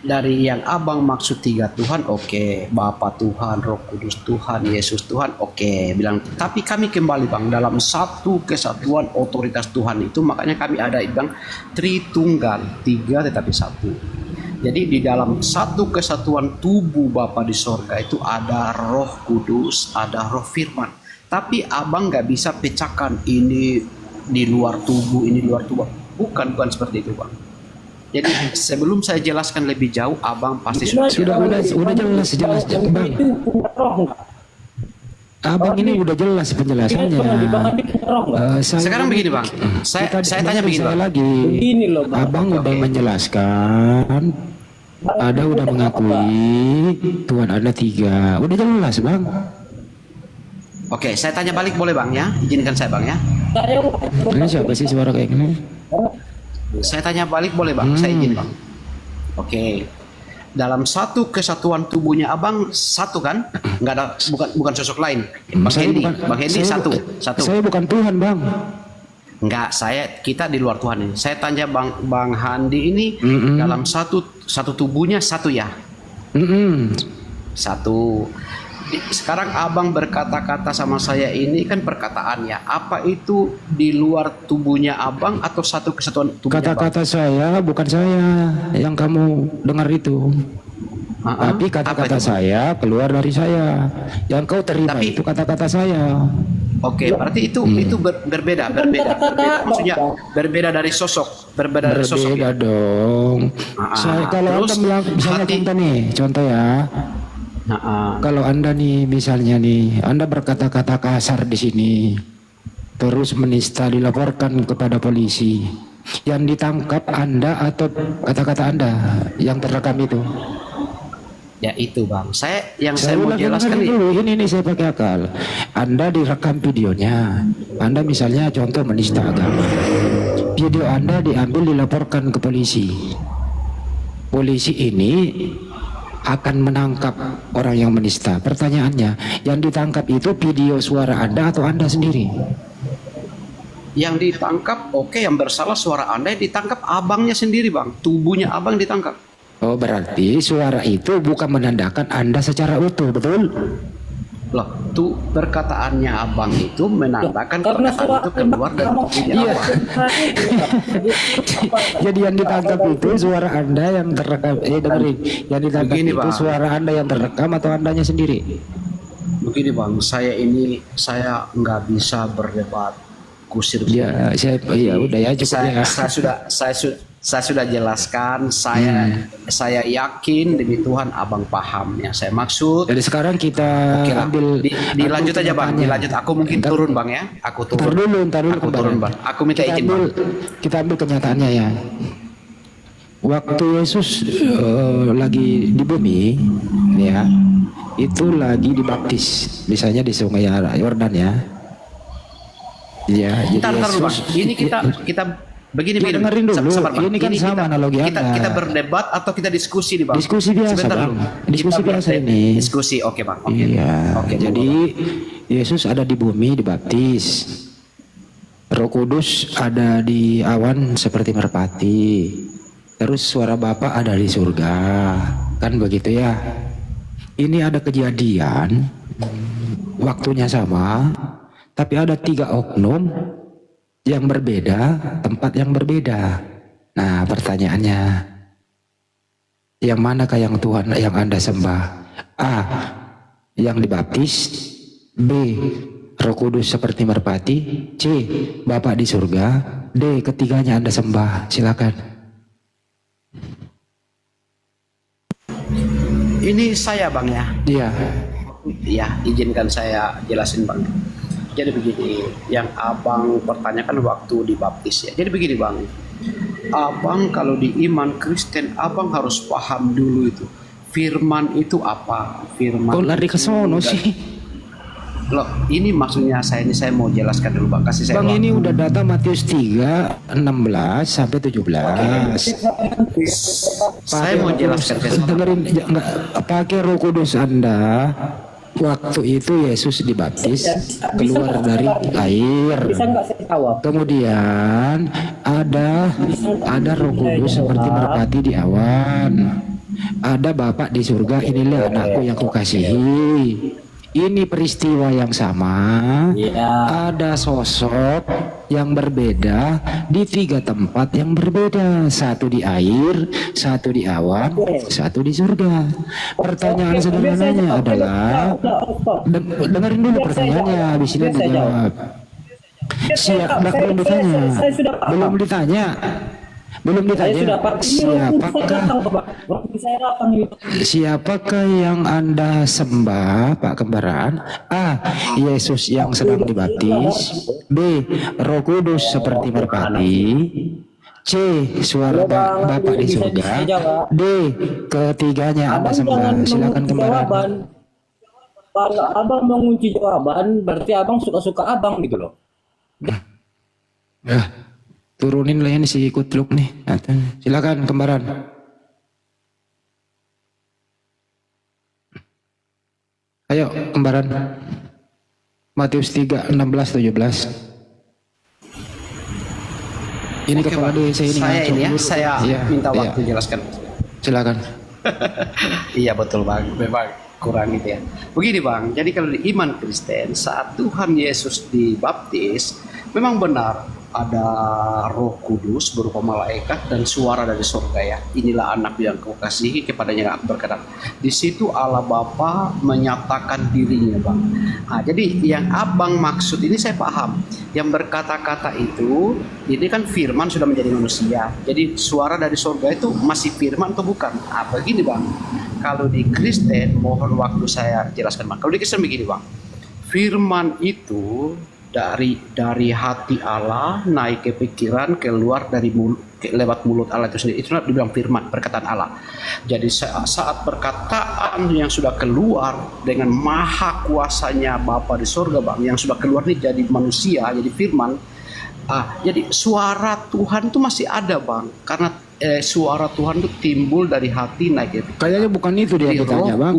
dari yang abang maksud tiga Tuhan, oke, Bapa Tuhan, Roh Kudus Tuhan, Yesus Tuhan, oke, bilang. Tapi kami kembali, Bang, dalam satu kesatuan otoritas Tuhan itu, makanya kami ada bilang Tritunggal, tiga tetapi satu. Jadi di dalam satu kesatuan tubuh Bapa di sorga itu ada Roh Kudus, ada Roh Firman. Tapi abang nggak bisa pecahkan ini di luar tubuh, ini di luar tubuh. Bukan seperti itu, Bang. Jadi sebelum saya jelaskan lebih jauh, abang pasti sudah jelas Bang. Abang ini udah jelas penjelasannya. Sekarang begini, Bang. Saya tanya begini, Bang. Begini loh, Bang. Abang udah menjelaskan, ada udah mengakui Tuhan ada tiga. Udah jelas, Bang. Oke, saya tanya balik boleh, Bang, ya? Izinkan saya, Bang, ya. Ini siapa sih suara kayak gini? Saya tanya balik boleh, Bang? Saya izin, Bang. Oke. Dalam satu kesatuan tubuhnya abang satu kan? Nggak ada, bukan sosok lain. Bang Hendy satu. Saya bukan Tuhan, Bang. Enggak, kita di luar Tuhan ini. Saya tanya Bang Handi ini dalam satu tubuhnya satu ya? Satu. Sekarang abang berkata-kata sama saya ini kan perkataannya. Apa itu di luar tubuhnya abang atau satu kesatuan tubuhnya kata-kata saya bukan saya yang kamu dengar itu. Tapi kata-kata saya keluar dari saya. Yang kau terima itu kata-kata saya. Oke, berarti itu berbeda. Maksudnya berbeda dari sosok, berbeda dong. Saya kalau Anda bilang misalnya contoh ya. Kalau Anda nih misalnya nih, Anda berkata-kata kasar di sini, terus menista dilaporkan kepada polisi, yang ditangkap Anda atau kata-kata Anda yang terekam itu? Ya itu, Bang. Saya mau jelaskan dulu, ini saya pakai akal. Anda direkam videonya, Anda misalnya contoh menista agama, video Anda diambil dilaporkan ke polisi. Polisi ini akan menangkap orang yang menista. Pertanyaannya, yang ditangkap itu video suara Anda atau Anda sendiri? Yang ditangkap, oke, yang bersalah suara Anda, yang ditangkap abangnya sendiri, Bang. Tubuhnya abang ditangkap. Oh, berarti suara itu bukan menandakan Anda secara utuh, betul? Loh, tuh perkataannya abang itu menandakan perkataan itu keluar dari tubuhnya abang. Jadi yang ditangkap itu suara Anda yang terekam. Dengerin, yang ditangkap begini, itu Bang. Suara Anda yang terekam atau Andanya sendiri? Begini, Bang, saya nggak bisa berdebat kusir. Ya, udah ya cukup ya. Saya sudah jelaskan, saya yakin demi Tuhan abang paham yang saya maksud. Jadi sekarang kita ambil dilanjut aja, Bang. Dilanjut. Aku mungkin turun, Bang, ya. Aku turun. Aku turun, Bang. Aku minta izin, Bang. Kita ambil kenyataannya ya. Waktu Yesus lagi di bumi, ya, itu lagi dibaptis, misalnya di Sungai Yordan ya. Ya, jadi Yesus. Bang. Ini kita begini. Dengerin dulu. Sabar, Bang. Ini kan sama analogi Anda. Kita berdebat atau kita diskusi nih, Bang? Diskusi biasa, sebentar Bang. Dulu. Diskusi biasa ini. Diskusi, oke, Bang. Oke. Iya. Oke, jadi Yesus ada di bumi dibaptis. Roh Kudus ada di awan seperti merpati. Terus suara Bapa ada di surga. Kan begitu ya. Ini ada kejadian, waktunya sama, tapi ada 3 oknum yang berbeda, tempat yang berbeda. Nah, pertanyaannya, yang manakah yang Tuhan yang Anda sembah? A. Yang dibaptis. B. Roh Kudus seperti merpati. C. Bapa di surga. D. Ketiganya Anda sembah. Silakan. Ini saya Bang ya. Iya. Ya, izinkan saya jelasin Bang. Jadi begini, yang Abang pertanyakan waktu dibaptis ya. Jadi begini Bang, Abang kalau di iman Kristen, Abang harus paham dulu itu. Firman itu apa? Firman Kok lari ke sono itu sih? Loh, ini maksudnya saya mau jelaskan dulu Bang. Kasih saya Bang, waktu. ini udah data Matius 3, 16 sampai 17. Saya mau jelaskan ke saudara. Dengerin, enggak pakai Roh Kudus Anda. Waktu itu Yesus dibaptis keluar dari air. Bisa nggak saya jawab? Kemudian ada Roh Kudus seperti merpati di awan. Ada Bapa di surga, inilah anakku yang kukasihi. Ini peristiwa yang sama. Iya. Ada sosok yang berbeda di 3 tempat yang berbeda. Satu di air, satu di awan, satu di surga. Pertanyaan sederhananya adalah, dengerin dulu pertanyaannya, habis ini Anda jawab. Belum ditanya. Saya sudah paham. Belum ditanya. Belum Saya ditanya. sudah paham. Siapakah yang Anda sembah, Pak Kembaran? A. Yesus yang sedang dibaptis. B. Roh Kudus seperti merpati. C. Suara Bapa di surga. D. Ketiganya Anda sembah. Silakan Kembaran. Kalau abang mengunci jawaban, berarti abang suka-suka abang gitu loh. Turunin lah ini si kutluk nih. Silakan Kembaran. Ayo Kembaran. Matius 3, 16, 17. Ini Oke, kepala Bang. desa ini Saya ngaco ini ya, dulu. saya Iya, minta iya. waktu jelaskan. Silakan. Iya betul Bang, memang kurang gitu ya. Begini Bang, jadi kalau di iman Kristen saat Tuhan Yesus dibaptis, memang benar ada Roh Kudus berupa malaikat dan suara dari surga ya. Inilah anak yang kukasihi, kepadanya aku berkenan. Di situ Allah Bapa menyatakan dirinya Bang. Nah, jadi yang Abang maksud ini saya paham. Yang berkata-kata itu, ini kan firman sudah menjadi manusia. Jadi suara dari surga itu masih firman atau bukan? Nah, begini Bang. Kalau di Kristen, mohon waktu saya jelaskan Bang. Kalau di Kristen begini Bang. Firman itu dari hati Allah naik ke pikiran, keluar dari mulut, lewat mulut Allah itu sendiri. Itulah dibilang firman, perkataan Allah. Jadi saat perkataan yang sudah keluar dengan maha kuasanya Bapa di surga Bang, yang sudah keluar ini jadi manusia, jadi firman. Jadi suara Tuhan itu masih ada Bang, karena suara Tuhan itu timbul dari hati naik ke pikiran. Kayaknya bukan itu dia Di ditanya roh- Bang.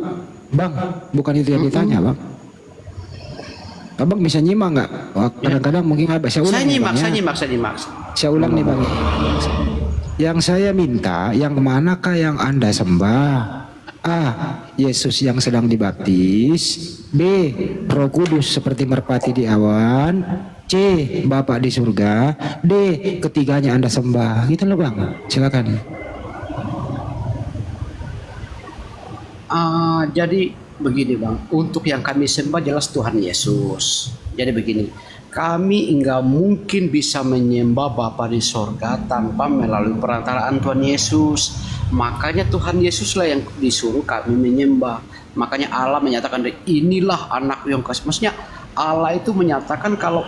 Bang, bukan itu yang ditanya Bang. Abang bisa nyimak nggak? Kadang-kadang mungkin apa? Saya ulang Saya nih, nyimak, Bang, ya. saya nyimak. Saya ulang nih Bang. Yang saya minta, yang manakah yang Anda sembah? A. Yesus yang sedang dibaptis. B. Roh Kudus seperti merpati di awan. C. Bapa di surga. D. Ketiganya Anda sembah. Gitu loh Bang. Silakan. Jadi begini Bang, untuk yang kami sembah jelas Tuhan Yesus. Jadi begini, kami enggak mungkin bisa menyembah Bapa di sorga tanpa melalui perantaraan Tuhan Yesus. Makanya Tuhan Yesuslah yang disuruh kami menyembah. Makanya Allah menyatakan inilah anak yang kasih. Maksudnya Allah itu menyatakan kalau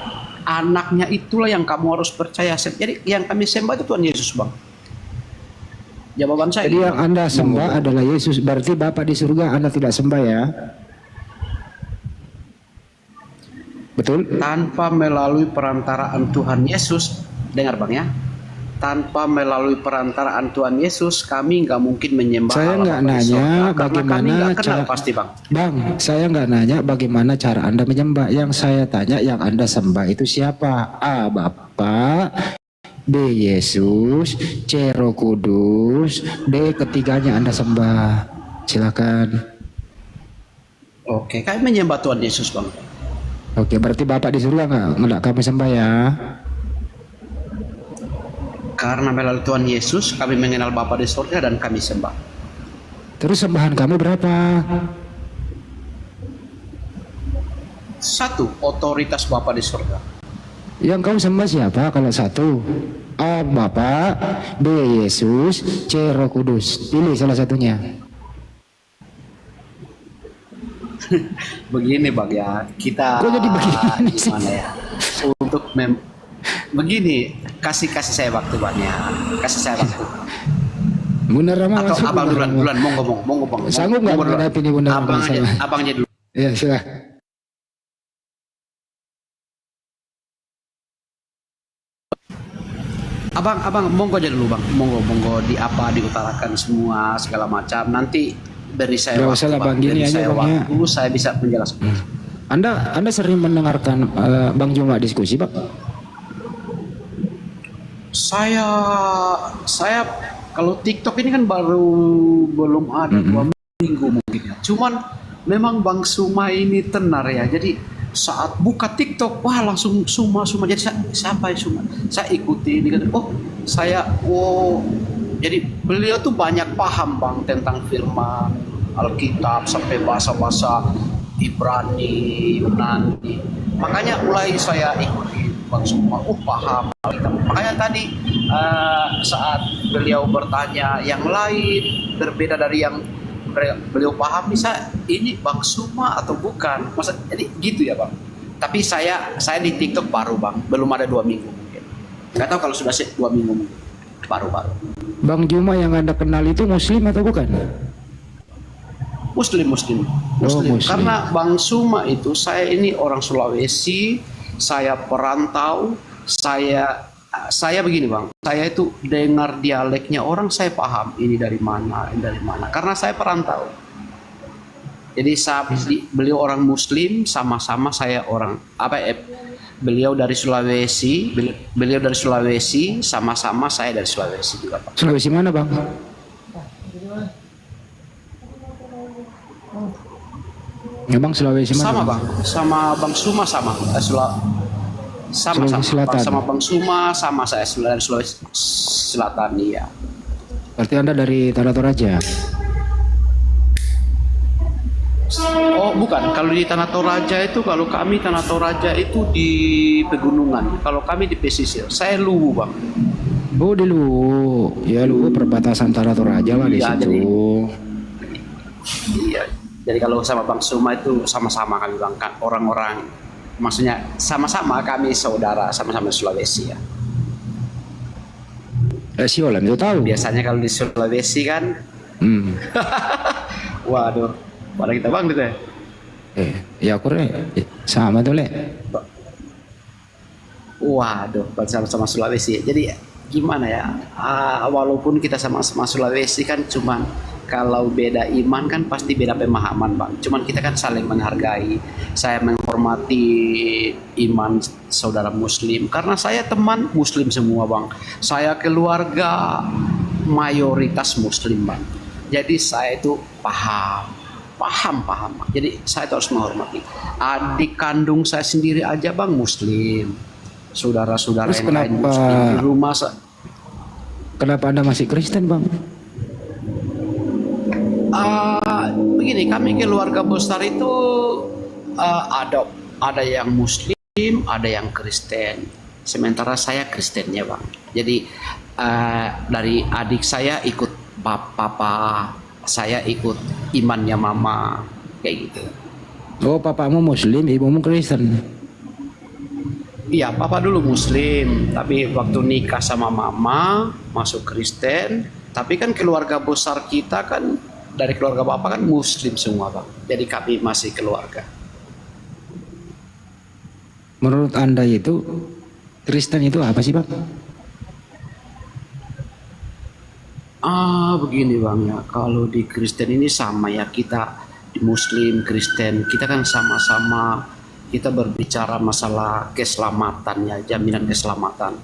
anaknya itulah yang kamu harus percaya. Jadi yang kami sembah itu Tuhan Yesus Bang. Jawaban saya. Jadi yang Anda sembah adalah Yesus. Berarti Bapa di surga Anda tidak sembah ya? Betul? Tanpa melalui perantaraan Tuhan Yesus, dengar Bang ya, tanpa melalui perantaraan Tuhan Yesus kami nggak mungkin menyembah Saya Allah nggak Bapa di nanya sorga, karena kami bagaimana nggak kenal cara pasti Bang. Bang, saya nggak nanya bagaimana cara Anda menyembah. Yang saya tanya yang Anda sembah itu siapa? A. Bapa. B. Yesus. C. Roh Kudus. D. Ketiganya Anda sembah. Silakan. Oke, kami menyembah Tuhan Yesus Bang. Oke, berarti Bapak di surga nggak kami sembah ya? Karena melalui Tuhan Yesus kami mengenal Bapa di surga dan kami sembah. Terus sembahan kamu berapa? Satu, otoritas Bapa di surga. Yang kau sembah siapa kalau satu? A. Bapa, B. Yesus, C. Roh Kudus. Pilih salah satunya. Begini Bang ya, kita Kok jadi begini sih? gimana ya? Untuk begini, kasih saya waktu Bang ya. Kasih saya waktu. Bunda Rama Atau masuk. abang Bunda duluan, Rama. monggo Bang. Sanggup nggak Monggo duluan. menghadapi ini Bunda Rama? Abang aja dulu. Ya silakan. Abang, monggo aja dulu Bang. Monggo diutarakan semua segala macam. Nanti beri saya Nggak waktu, usah lah, Bang. Gini Beri aja, saya Bang, ya. waktu, saya bisa menjelaskan. Anda sering mendengarkan Bang Juma diskusi, Pak? Saya kalau TikTok ini kan belum ada 2 minggu mungkin ya. Cuman memang Bang Suma ini tenar ya. Jadi saat buka TikTok, wah langsung Suma. Jadi siapa Suma? Saya ikuti ini kan. Jadi beliau tuh banyak paham Bang tentang firman Alkitab sampai bahasa-bahasa Ibrani, Yunani. Makanya mulai saya ikuti Bang Suma, paham Alkitab. Makanya tadi saat beliau bertanya yang lain berbeda dari yang beliau paham, bisa ini Bang Suma atau bukan? Masa jadi gitu ya Bang? Tapi saya di TikTok baru Bang, belum ada 2 minggu mungkin. Nggak tahu kalau sudah 2 minggu mungkin. Baru. Bang Juma yang Anda kenal itu Muslim atau bukan? Muslim. Muslim. Karena Bang Suma itu, saya ini orang Sulawesi, saya perantau, saya begini Bang, saya itu dengar dialeknya orang, saya paham ini dari mana, karena saya perantau. Jadi beliau orang Muslim, sama-sama saya orang beliau dari Sulawesi, sama-sama saya dari Sulawesi juga Pak. Sulawesi mana, Bang? Ya Bang, Sulawesi mana? Sama Bang, sama Bang Suma sama. Sulawesi Selatan. Sama Bang Suma, sama saya dari Sulawesi Selatan ya. Berarti Anda dari Tanah Toraja? Oh bukan, kalau di Tanah Toraja itu, kalau kami Tanah Toraja itu di pegunungan, kalau kami di pesisir. Saya Luwu Bang. Oh di Luwu, ya Luwu perbatasan Tanah Toraja lah di Iya, situ. Iya, jadi kalau sama Bang Suma itu sama-sama kami Bang, orang-orang, maksudnya sama-sama kami saudara, sama-sama Sulawesi ya. Siolan itu tahu. Biasanya kalau di Sulawesi kan, waduh, pada kita Bang gitu ya. Ya aku sama tuh le. Waduh, sama-sama Sulawesi. Jadi gimana ya? Walaupun kita sama-sama Sulawesi kan, cuman kalau beda iman kan pasti beda pemahaman Bang. Cuman kita kan saling menghargai. Saya menghormati iman saudara Muslim karena saya teman Muslim semua Bang. Saya keluarga mayoritas Muslim Bang. Jadi saya itu paham. Jadi saya itu harus menghormati. Adik kandung saya sendiri aja Bang Muslim. Saudara-saudara yang lain Muslim di rumah. Kenapa Anda masih Kristen Bang? Begini, kami keluarga besar itu ada yang Muslim, ada yang Kristen. Sementara saya Kristennya Bang. Jadi dari adik saya ikut papa, saya ikut imannya mama, kayak gitu. Oh papamu Muslim, ibumu Kristen. Iya, papa dulu Muslim, tapi waktu nikah sama mama masuk Kristen. Tapi kan keluarga besar kita kan dari keluarga bapak kan Muslim semua Bang. Jadi kami masih keluarga. Menurut Anda itu Kristen itu apa sih Bang? Begini Bang ya. Kalau di Kristen ini sama ya, kita di Muslim, Kristen, kita kan sama-sama kita berbicara masalah keselamatan ya, jaminan keselamatan.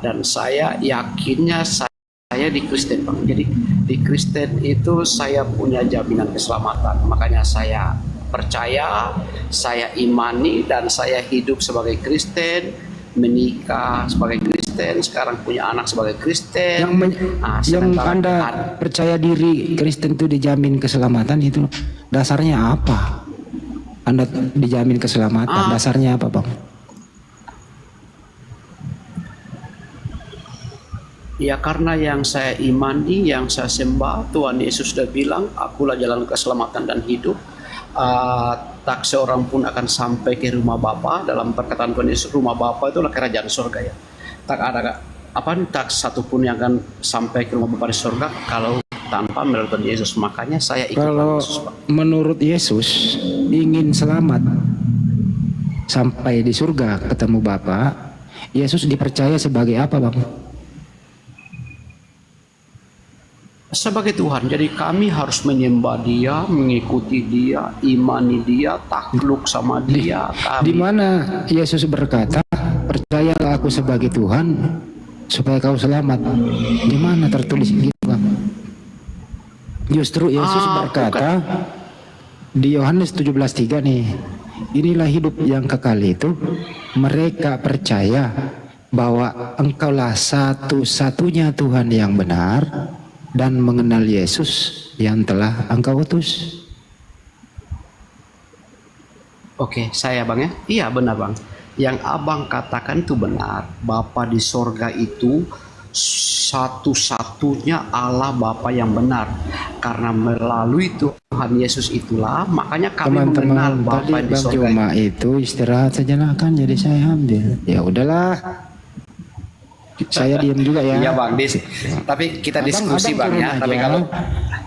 Dan saya yakinnya saya di Kristen Bang. Jadi di Kristen itu saya punya jaminan keselamatan. Makanya saya percaya, saya imani, dan saya hidup sebagai Kristen, menikah sebagai Kristen. Kristen, sekarang punya anak sebagai Kristen. Yang yang sementara Anda percaya diri Kristen itu dijamin keselamatan itu dasarnya apa? Anda dijamin keselamatan, dasarnya apa, Bang? ya karena yang saya imani, yang saya sembah, Tuhan Yesus sudah bilang, akulah jalan keselamatan dan hidup. Tak seorang pun akan sampai ke rumah Bapa. Dalam perkataan Tuhan Yesus, rumah Bapa itulah kerajaan surga ya. Tak ada tak satu pun yang akan sampai ke rumah Bapa di surga kalau tanpa melalui Tuhan Yesus. Makanya saya ikut Kalau Yesus, Pak. menurut Yesus ingin selamat sampai di surga ketemu Bapa, Yesus dipercaya sebagai apa, Bang? Sebagai Tuhan, jadi kami harus menyembah Dia, mengikuti Dia, imani Dia, takluk sama Dia. Di mana Yesus berkata, percayalah aku sebagai Tuhan supaya kau selamat. Di mana tertulis gitu, Bang? Justru Yesus berkata di Yohanes 17:3 nih, inilah hidup yang kekal itu, mereka percaya bahwa engkaulah satu-satunya Tuhan yang benar dan mengenal Yesus yang telah engkau utus. Oke, saya Bang ya. Iya benar Bang. Yang Abang katakan itu benar. Bapa di sorga itu satu-satunya Allah Bapa yang benar. Karena melalui Tuhan Yesus itulah, makanya kami mengenal Teman-teman, tadi Bapa di Bang sorga. cuma itu istirahat sejenak kan, jadi saya ambil. Ya udahlah. Saya diam juga ya. Iya Bang, tapi kita diskusi Bang ya. Tapi kalau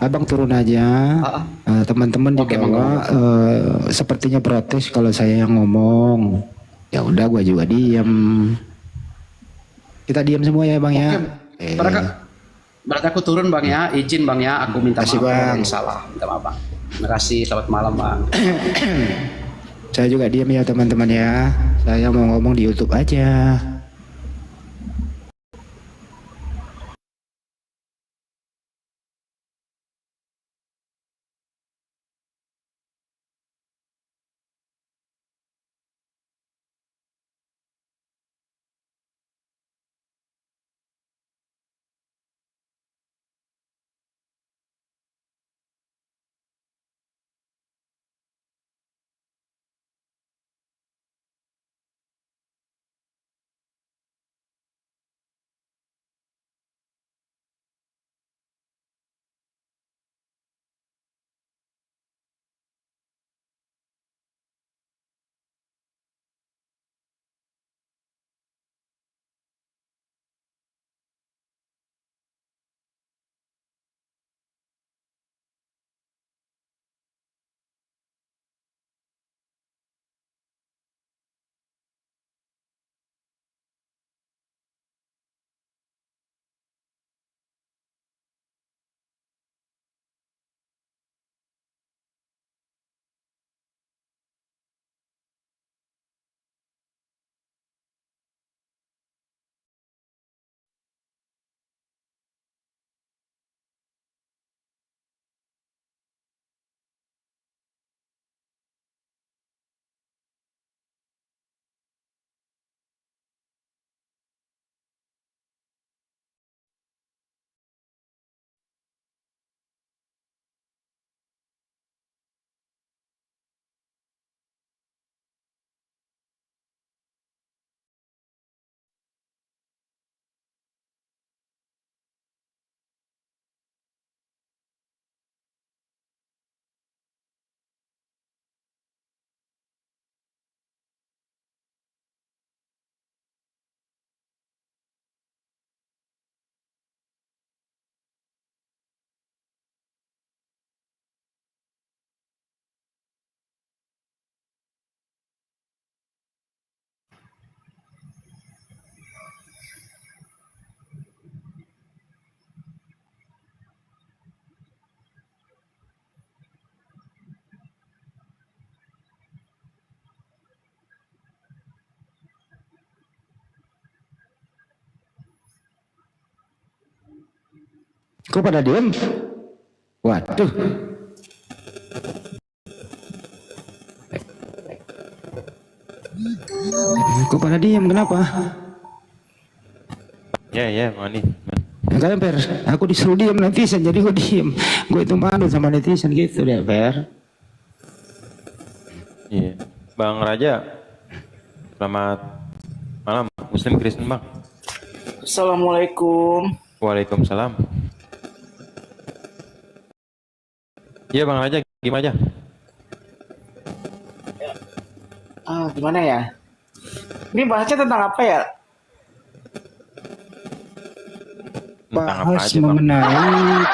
Abang turun aja. Teman-teman di Oke, bawah sepertinya protes kalau saya yang ngomong. Ya udah, gua juga diam. Kita diam semua ya Bang ya. Berarti aku turun Bang ya. Izin Bang ya. Aku minta maaf Bang. kalau yang salah. Minta maaf Bang. Terima kasih. Selamat malam Bang. Saya juga diam ya teman-teman ya. Saya mau ngomong di YouTube aja. Kok pada diam? Waduh. Kok pada diam, kenapa? Ya, Bang Andi. Makanya Per, aku disuruh diam netizen, jadi gue diem. Gue itu malu sama netizen gitu deh Per. Iya. Bang Raja, selamat malam. Muslim Kristen, Bang. Assalamualaikum. Waalaikumsalam. Iya, Bang Raja, gimana aja? Gimana ya? Ini bahasnya tentang apa ya? Tentang apa Bahas aja, Bang? mengenai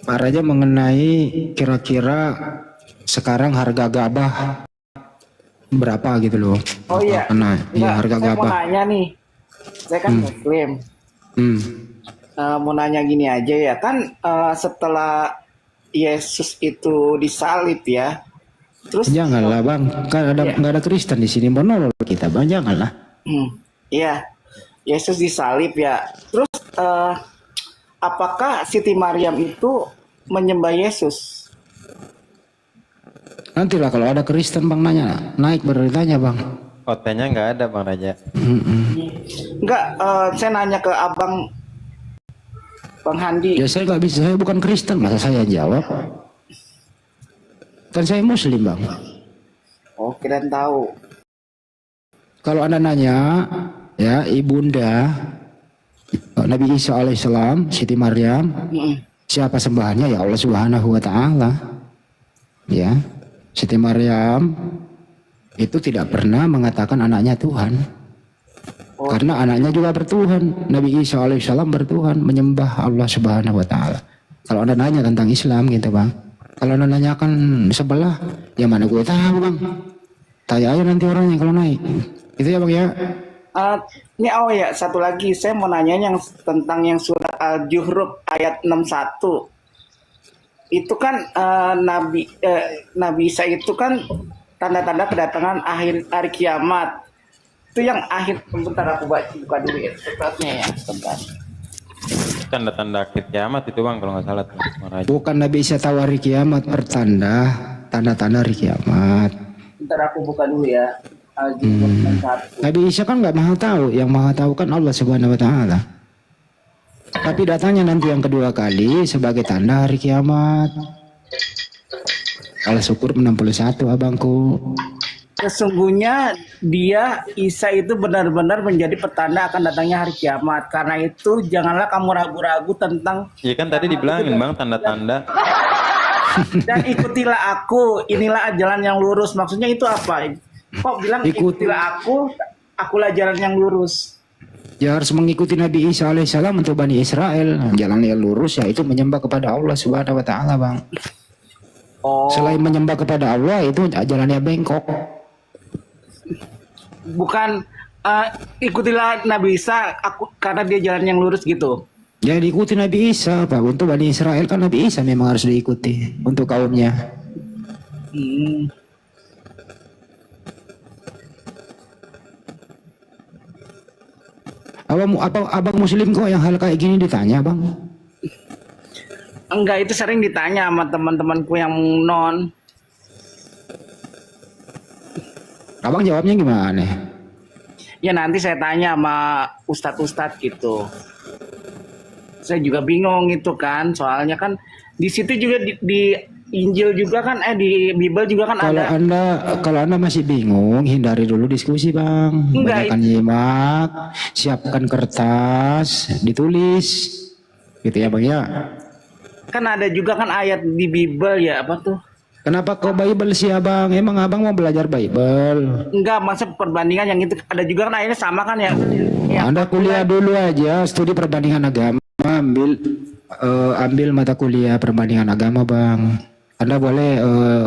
Pak Raja mengenai kira-kira sekarang harga gabah berapa gitu loh. Oh iya. Nah, ya harga saya mau gabah. nanya nih. Saya kan Muslim. Hmm. Mau nanya gini aja ya. Kan setelah Yesus itu disalib ya. Terus Janganlah Bang, kan ada Iya. nggak ada Kristen di sini menolong kita Bang, janganlah. Iya. Yesus disalib ya. Terus apakah Siti Maryam itu menyembah Yesus? Nantilah kalau ada Kristen Bang nanya, naik beritanya Bang. Hotelnya nggak ada, Bang Raja. Enggak, saya nanya ke Abang Bang Handi. Ya saya nggak bisa, saya bukan Kristen, masa saya jawab? Kan saya Muslim Bang. Oh, kirain tahu. Kalau Anda nanya, ya ibunda Nabi Isa alaihissalam, Siti Maryam, siapa sembahannya? Ya Allah Subhanahu wa taala. Ya. Siti Maryam itu tidak pernah mengatakan anaknya Tuhan. Karena anaknya juga bertuhan. Nabi Isa alaihissalam bertuhan, menyembah Allah Subhanahu wa taala. Kalau Anda nanya tentang Islam gitu, Bang. Kalau Anda nanyakan sebelah, ya mana gue tahu, Bang. Tanya aja nanti orangnya kalau naik. Itu ya, Bang ya. Ini ya, satu lagi saya mau nanya yang tentang yang surat Al-Juhruf ayat 61. Itu kan Nabi Isa itu kan tanda-tanda kedatangan akhir hari kiamat. Itu yang akhir, bentar aku buka dulu ya suratnya ya, sebentar. Tanda-tanda akhir kiamat itu, Bang, kalau nggak salah tuh, Bang Raja. Bukan Nabi Isa tahu hari kiamat, pertanda tanda-tanda hari kiamat. Bentar aku buka dulu ya. Al-Juhruf 61. Nabi Isa kan nggak maha tahu, yang maha tahu kan Allah Subhanahu wa taala. Tapi datangnya nanti yang kedua kali sebagai tanda hari kiamat. Al syukur 61 abangku. Sesungguhnya dia Isa itu benar-benar menjadi petanda akan datangnya hari kiamat. Karena itu janganlah kamu ragu-ragu tentang Iya kan tadi dibilangin, Bang, tanda-tanda. dan ikutilah aku, inilah jalan yang lurus. Maksudnya itu apa? Kok bilang ikutilah aku, akulah jalan yang lurus. Ya harus mengikuti Nabi Isa alaihissalam untuk Bani Israel. Jalan yang lurus ya itu menyembah kepada Allah Subhanahu wa taala, Bang. Oh, Selain menyembah kepada Allah itu jalannya bengkok. bukan ikutilah Nabi Isa aku karena dia jalan yang lurus gitu. Ya diikuti Nabi Isa, Pak. Untuk Bani Israel kan Nabi Isa memang harus diikuti untuk kaumnya. Abang Muslim kok yang hal kayak gini ditanya, Bang? Enggak, itu sering ditanya sama teman-temanku yang non. Abang jawabnya gimana? Ya nanti saya tanya sama ustadz-ustadz gitu. Saya juga bingung itu kan, soalnya kan di situ juga di Injil juga kan, di Bible juga kan Kalau ada. Kalau Anda masih bingung, hindari dulu diskusi, Bang. Enggak, Banyakkan nyimak, siapkan kertas, ditulis. Gitu ya, Bang ya. Kan ada juga kan ayat di Bible ya, apa tuh? Kenapa kau Bible sih, Abang? Emang Abang mau belajar Bible? Enggak, masa perbandingan yang itu ada juga kan ayatnya sama kan ya. Ya, Anda kuliah dulu aja, studi perbandingan agama, ambil mata kuliah perbandingan agama, Bang. Anda boleh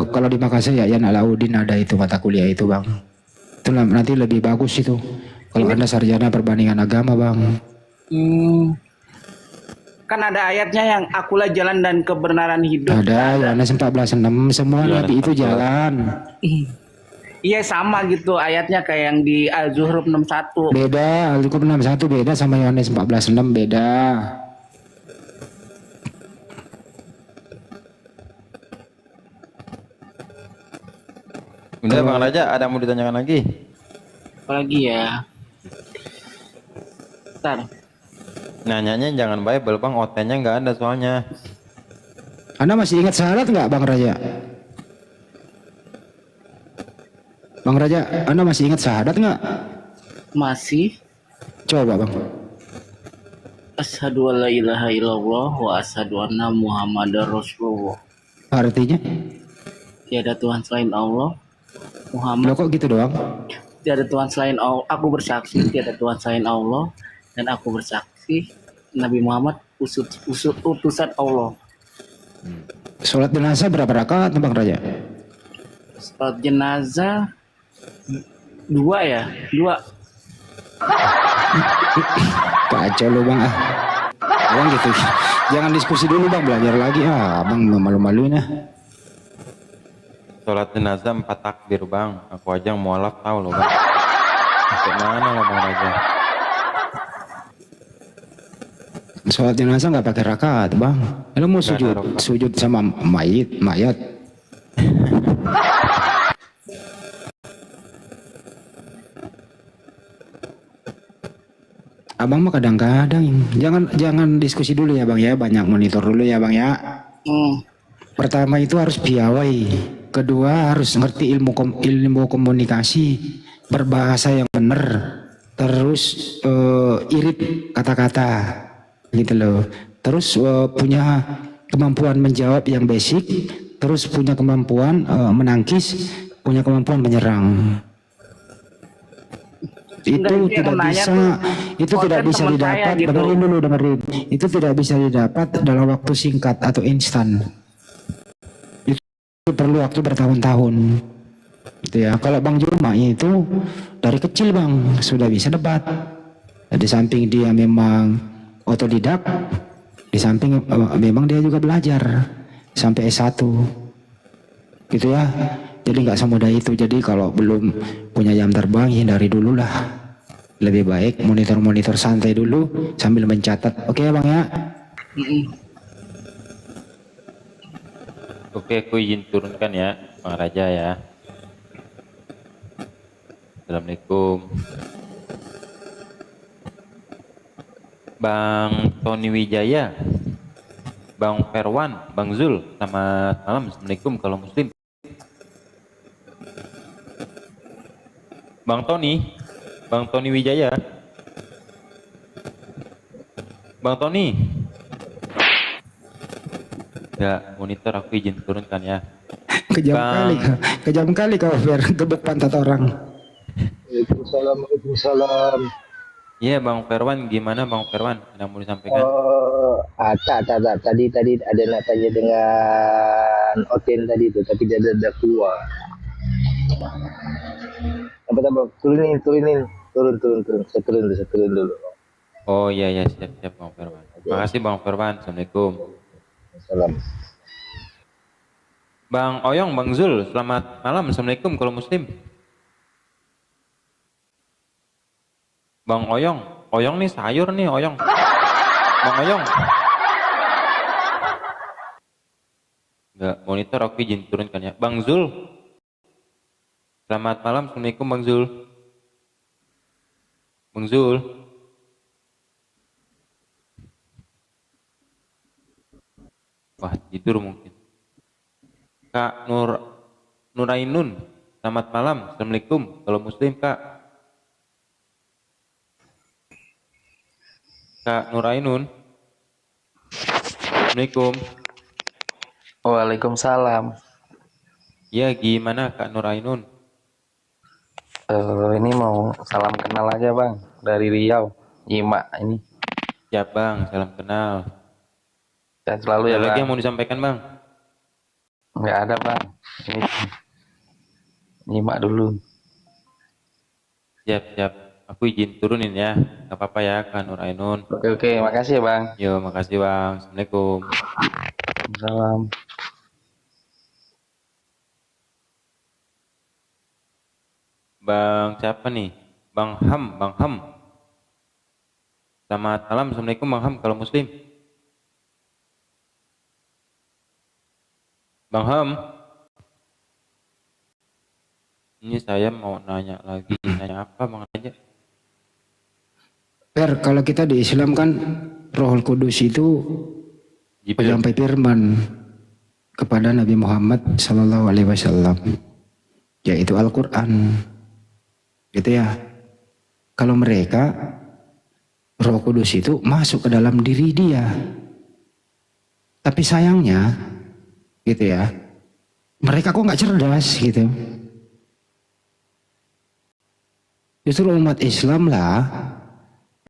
kalau di Makassar ya Yan Alauddin ada itu mata kuliah itu, Bang. Itu nanti lebih bagus itu. Kalau Anda sarjana perbandingan agama, Bang. Kan ada ayatnya yang akulah jalan dan kebenaran hidup. Ada Yohanes 14:6, semua nabi itu jalan. Iya sama gitu ayatnya kayak yang di Al-Zuhruf 61. Beda, Al-Qur'an 61 beda sama Yohanes 14:6 beda. Udah, Bang Raja, ada yang mau ditanyakan lagi? Apalagi ya. Bentar. Nanyanya jangan Bible bang, OT-nya nggak ada soalnya. Anda masih ingat syahadat nggak, Bang Raja? Bang Raja, Anda masih ingat syahadat nggak? Masih. Coba Bang. Asyhadu an la ilaha illallah wa asyhadu anna Muhammadar Rasulullah. Artinya? Tiada Tuhan selain Allah. Lo Muhammad kok gitu doang? tiada Tuhan selain Allah. Aku bersaksi tiada Tuhan selain Allah, dan aku bersaksi Nabi Muhammad utusan Allah. Sholat jenazah berapa rakaat Bang Raja? Salat jenazah 2 ya? 2. Kacau lu Bang. Bang gitu. Jangan diskusi dulu Bang, belajar lagi. Bang malu-maluin ah. Sholat jenazah 4 takbir bang. Aku aja yang mualaf tahu loh bang. Sampai mana lo bang Raja? Sholat jenazah nggak pakai rakaat Bang. Lu mau sujud sama mayat. Abang mah kadang-kadang jangan diskusi dulu ya Bang ya, banyak monitor dulu ya Bang ya. Pertama itu harus piawai, kedua harus ngerti ilmu komunikasi, berbahasa yang benar, terus irit kata-kata gitu loh. Terus punya kemampuan menjawab yang basic, terus punya kemampuan menangkis, punya kemampuan menyerang. Itu tidak bisa didapat, gitu. dengerin. Itu tidak bisa didapat dalam waktu singkat atau instan. Itu perlu waktu bertahun-tahun. Gitu ya. Kalau Bang Juma itu dari kecil Bang sudah bisa debat. Di samping dia memang otodidak, di samping memang dia juga belajar sampai S1. Gitu ya. Jadi nggak semudah itu. Jadi kalau belum punya jam terbang hindari dulu lah. Lebih baik monitor santai dulu sambil mencatat. Oke Bang ya. Oke, aku izin turunkan ya Bang Raja ya. Assalamualaikum. Bang Tony Wijaya, Bang Ferwan, Bang Zul, selamat malam. Assalamualaikum kalau muslim. Bang Tony Wijaya, Bang Tony. Ya, monitor aku izin turunkan ya. Kejam kali kau Fer, gebuk pantat orang. Waalaikumsalam. Iya, Bang Ferwan, gimana Bang Ferwan? Yang mau disampaikan? Tadi ada nak tanya dengan Oten tadi tu, tapi dia dah keluar. Apa turunin. Turun. Saya turun dulu. Oh iya siap Bang Ferwan. Terima kasih Bang Ferwan. Assalamualaikum. Salam. Bang Oyong, Bang Zul, selamat malam. Assalamualaikum kalau muslim. Bang Oyong nih sayur nih Oyong. Bang Oyong. Enggak, monitor aku izin turunkan ya. Bang Zul. Selamat malam. Assalamualaikum Bang Zul. Bang Zul. Wah, tidur mungkin. Kak Nurainun, selamat malam. Assalamualaikum. Kalau muslim, Kak. Kak Nurainun. Assalamualaikum. Waalaikumsalam. Ya, gimana Kak Nurainun? Ini mau salam kenal aja bang, dari Riau, Yima ini. Ya bang, salam kenal. Dan selalu ya Ada lagi bang. yang mau disampaikan bang? Nggak ada bang. Ini Yima dulu. Siap. Aku izin turunin ya. Gak apa-apa ya Kak Nurainun. Oke, makasih ya bang. Yo, makasih bang. Assalamualaikum. Salam. Bang siapa nih? Bang Ham. Selamat malam. Assalamualaikum Bang Ham kalau muslim. Bang Ham. Ini saya mau nanya lagi. Nanya apa Bang Raja? Fer, kalau kita di Islam kan Roh Kudus itu Jibril. penyampai firman kepada Nabi Muhammad Sallallahu Alaihi Wasallam, yaitu Al-Quran, gitu ya. Kalau mereka Roh Kudus itu masuk ke dalam diri dia, tapi sayangnya, gitu ya, mereka kok nggak cerdas, gitu. Justru umat Islam lah